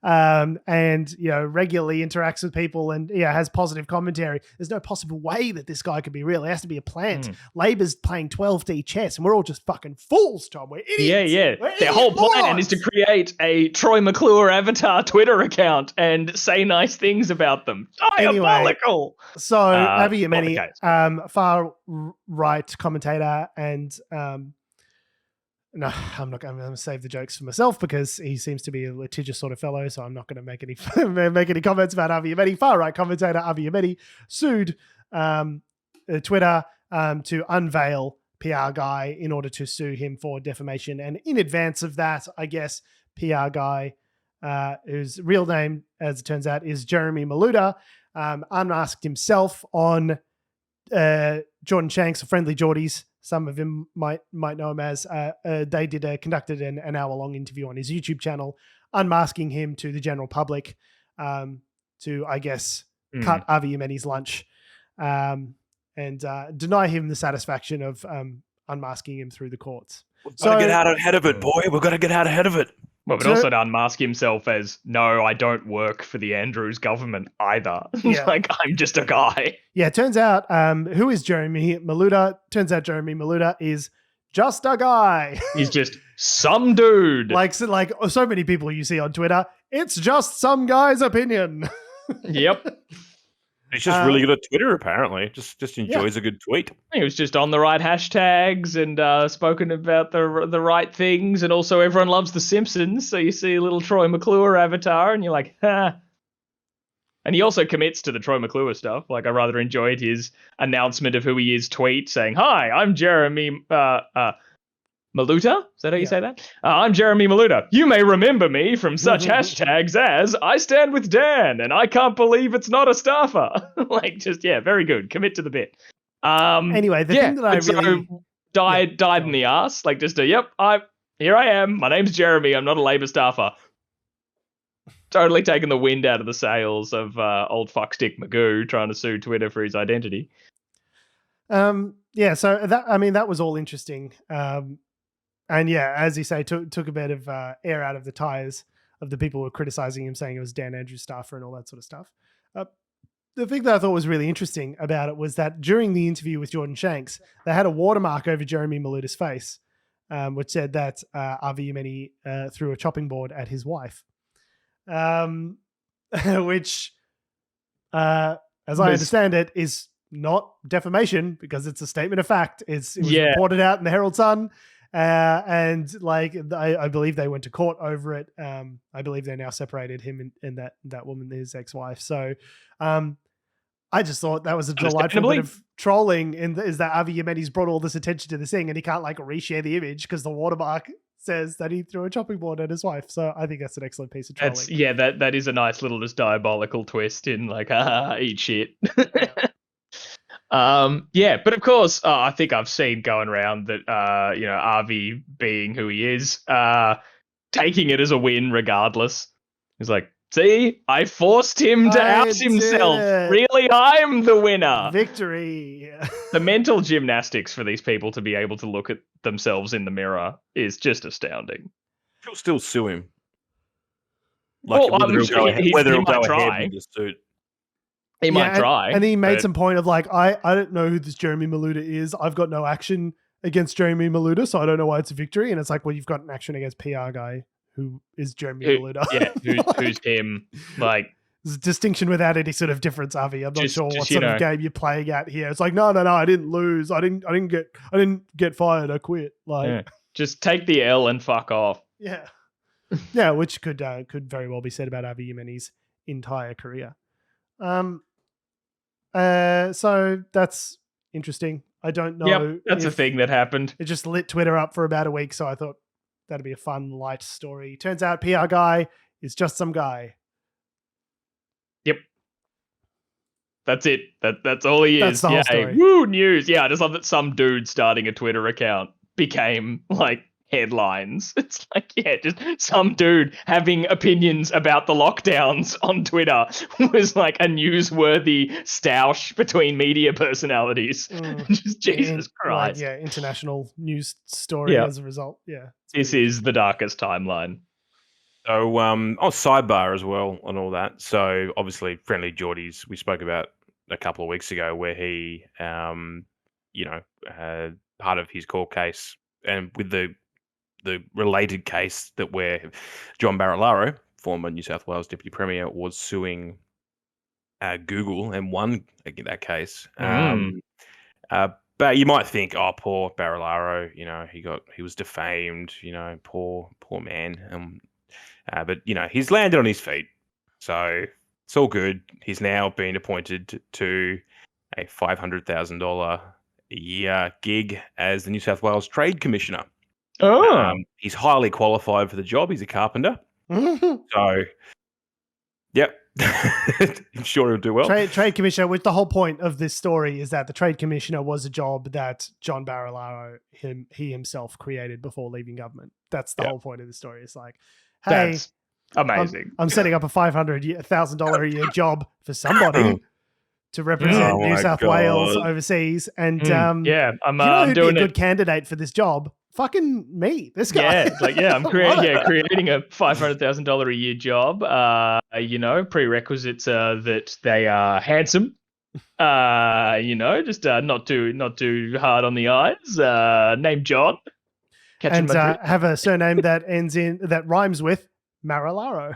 and regularly interacts with people and has positive commentary. There's no possible way that this guy could be real. It has to be a plant. Labor's playing 12D chess and we're all just fucking fools, Tom. We're idiots. Their whole plan is to create a Troy McClure avatar Twitter account and say nice things about them. Diabolical. Anyway, so Avi Yemini, far right commentator and no, I'm not going to save the jokes for myself because he seems to be a litigious sort of fellow, so I'm not going to make any comments about Avi Yemini. Far-right commentator Avi Yemini sued Twitter to unveil PR guy in order to sue him for defamation. And in advance of that, I guess, PR guy, whose real name, as it turns out, is Jeremy Maluda, unmasked himself on Jordan Shanks, Friendly Geordies. Some of them might know him as. They conducted an hour-long interview on his YouTube channel, unmasking him to the general public to, I guess, cut Avi Yemini's lunch and deny him the satisfaction of unmasking him through the courts. We've got to get out ahead of it, boy. We've got to get out ahead of it. Well, but also to unmask himself as, no, I don't work for the Andrews government either. Like, I'm just a guy. Yeah, it turns out, who is Jeremy Maluda? Turns out Jeremy Maluda is just a guy. He's just some dude. Like so many people you see on Twitter, it's just some guy's opinion. Yep. He's just really good at Twitter, apparently. Just enjoys a good tweet. He was just on the right hashtags and spoken about the right things, and also everyone loves The Simpsons, so you see a little Troy McClure avatar, and you're like, ha. And he also commits to the Troy McClure stuff. Like, I rather enjoyed his announcement of who he is tweet, saying, "Hi, I'm Jeremy Maluda." Is that how you say that? I'm Jeremy Maluda. You may remember me from such hashtags as "I stand with Dan" and "I can't believe it's not a staffer." Very good. Commit to the bit. Anyway, the thing that I really died in the ass. Like here I am. My name's Jeremy. I'm not a Labor staffer. Totally taking the wind out of the sails of old fuckstick Magoo trying to sue Twitter for his identity. So that was all interesting. And as you say, took a bit of air out of the tires of the people who were criticizing him, saying it was Dan Andrews staffer and all that sort of stuff. The thing that I thought was really interesting about it was that during the interview with Jordan Shanks, they had a watermark over Jeremy Maluda's face, which said that Avi Yemini threw a chopping board at his wife, which, as I understand it, is not defamation because it's a statement of fact. It was reported out in the Herald Sun. I believe they went to court over it. I believe they now separated him and that woman, his ex-wife. So, I just thought that was a delightful bit of trolling. Is that Avi Yemini's brought all this attention to the thing, and he can't reshare the image because the watermark says that he threw a chopping board at his wife. So I think that's an excellent piece of trolling. That is a nice little just diabolical twist in eat shit. But of course, I think I've seen going around that, Avi being who he is, taking it as a win regardless. He's like, see, I forced him to out himself. Really, I'm the winner. Victory. The mental gymnastics for these people to be able to look at themselves in the mirror is just astounding. You'll still sue him. Whether he'll go ahead with the suit. He might try. And he made some point of like, I don't know who this Jeremy Maluda is. I've got no action against Jeremy Maluda, so I don't know why it's a victory. And it's like, well, you've got an action against PR guy who is Jeremy Maluda. Yeah, who's him? Like, there's a distinction without any sort of difference, Avi. I'm not sure what sort of game you're playing at here. It's like, no, I didn't lose. I didn't get fired. I quit. Like, just take the L and fuck off. Yeah, yeah, which could very well be said about Avi Yemini's entire career. So that's interesting. I don't know. Yep, that's a thing that happened. It just lit Twitter up for about a week, so I thought that'd be a fun, light story. Turns out PR guy is just some guy. Yep. That's it. That's all he is. That's the whole story. Woo, news. Yeah, I just love that some dude starting a Twitter account became like headlines. It's like, yeah, just some dude having opinions about the lockdowns on Twitter was like a newsworthy stoush between media personalities. Just Jesus Christ. Like, international news story as a result. Yeah. This is the darkest timeline. So, sidebar as well on all that. So, obviously, Friendly Geordies, we spoke about a couple of weeks ago where he, part of his court case and with the related case that where John Barilaro, former New South Wales Deputy Premier, was suing Google and won that case. But you might think, oh, poor Barilaro, he was defamed, poor man. But he's landed on his feet, so it's all good. He's now been appointed to a $500,000 a year gig as the New South Wales Trade Commissioner. He's highly qualified for the job. He's a carpenter. So, yep. I'm sure he'll do well. Trade Commissioner, which the whole point of this story is that the Trade Commissioner was a job that John Barilaro, he himself created before leaving government. That's the whole point of the story. It's like, hey, that's amazing. I'm setting up a $500,000 a year job for somebody to represent New South Wales overseas. And I'm you know who'd doing be a good candidate for this job? Fucking me, this guy. I'm creating a $500,000 a year job. Prerequisites that they are handsome. Just not too hard on the eyes. Name John. And have a surname that rhymes with Marilaro.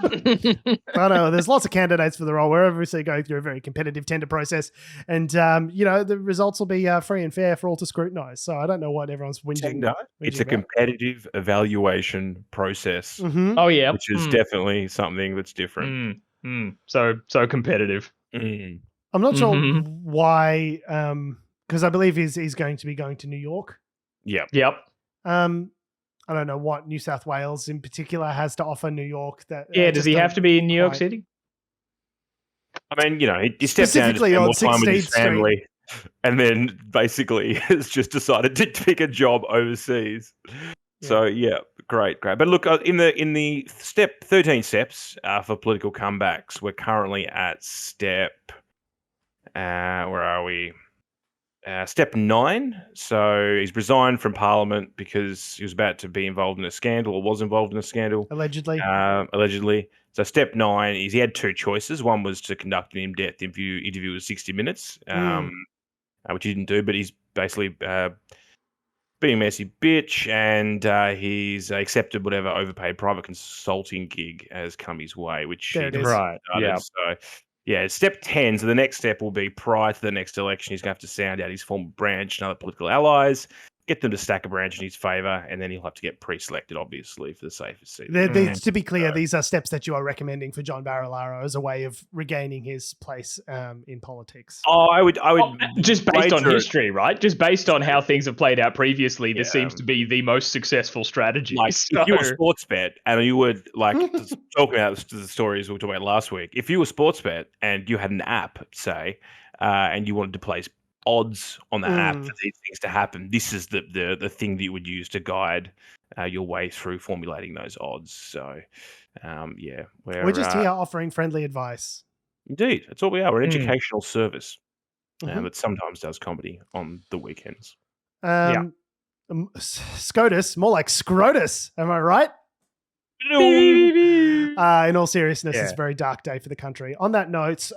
I know there's lots of candidates for the role. We're obviously going through a very competitive tender process, and the results will be free and fair for all to scrutinize. So I don't know what everyone's whinging. It's a competitive evaluation process. Mm-hmm. Oh yeah, which is definitely something that's different. So competitive. I'm not sure why, because I believe he's going to be going to New York. Yep. I don't know what New South Wales in particular has to offer New York. Does he have to be in New York City? I mean, he stepped down to spend more time with his family, and then basically has just decided to pick a job overseas. Yeah. So great. But look, in the 13 steps for political comebacks, we're currently at step. Where are we? Step 9. So he's resigned from Parliament because he was about to be involved in a scandal or was involved in a scandal. Allegedly. So step 9 is he had two choices. One was to conduct an in-depth interview with 60 Minutes, which he didn't do, but he's basically being a messy bitch, and he's accepted whatever overpaid private consulting gig has come his way, which there it is. Right. Yeah. So step 10. So the next step will be prior to the next election, he's going to have to sound out his former branch and other political allies, get them to stack a branch in his favour, and then he'll have to get pre-selected, obviously, for the safest seat. To be clear, these are steps that you are recommending for John Barilaro as a way of regaining his place in politics. I would just based on history, right? Just based on how things have played out previously, this seems to be the most successful strategy. Like, if you were a sports bet and you would talking about the stories we were talking about last week, if you were a sports bet and you had an app, say, and you wanted to place odds on the app for these things to happen, this is the thing that you would use to guide your way through formulating those odds. So we're just here offering friendly advice. Indeed, that's all we are. We're an educational service that sometimes does comedy on the weekends. SCOTUS, more like Scrotus, am I right? In all seriousness, it's a very dark day for the country. On that note,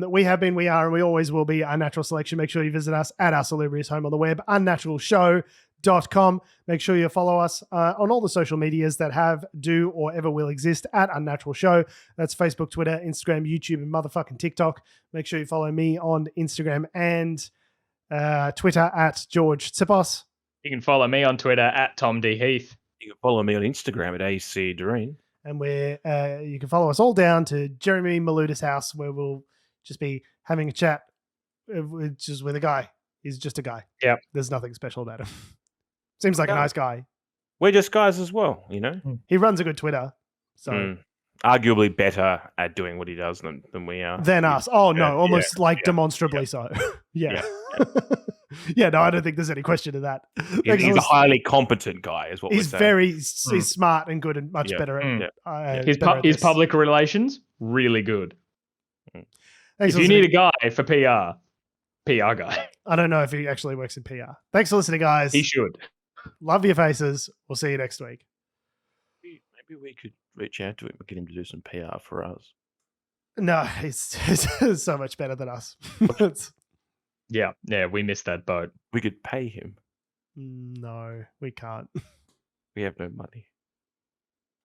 we have been, we are, and we always will be Unnatural Selection. Make sure you visit us at our salubrious home on the web, unnaturalshow.com. Make sure you follow us on all the social medias that have, do, or ever will exist at Unnatural Show. That's Facebook, Twitter, Instagram, YouTube, and motherfucking TikTok. Make sure you follow me on Instagram and Twitter at George Tsipos. You can follow me on Twitter at Tom D. Heath. You can follow me on Instagram at AC Doreen. And you can follow us all down to Jeremy Maluda's house, where we'll just be having a chat just with a guy. He's just a guy. Yeah. There's nothing special about him. Seems like a nice guy. We're just guys as well, you know? He runs a good Twitter. So arguably better at doing what he does than we are. Than us. Oh, no. Almost demonstrably so. Yeah. Yeah, no, I don't think there's any question of that. He's a highly competent guy, is what he's we're saying. He's smart and good and much better at his public relations, really good. Thanks if you need a guy for PR guy. I don't know if he actually works in PR. Thanks for listening, guys. He should. Love your faces. We'll see you next week. Maybe we could reach out to him and get him to do some PR for us. No, he's so much better than us. Yeah, we missed that boat. We could pay him. No, we can't. We have no money.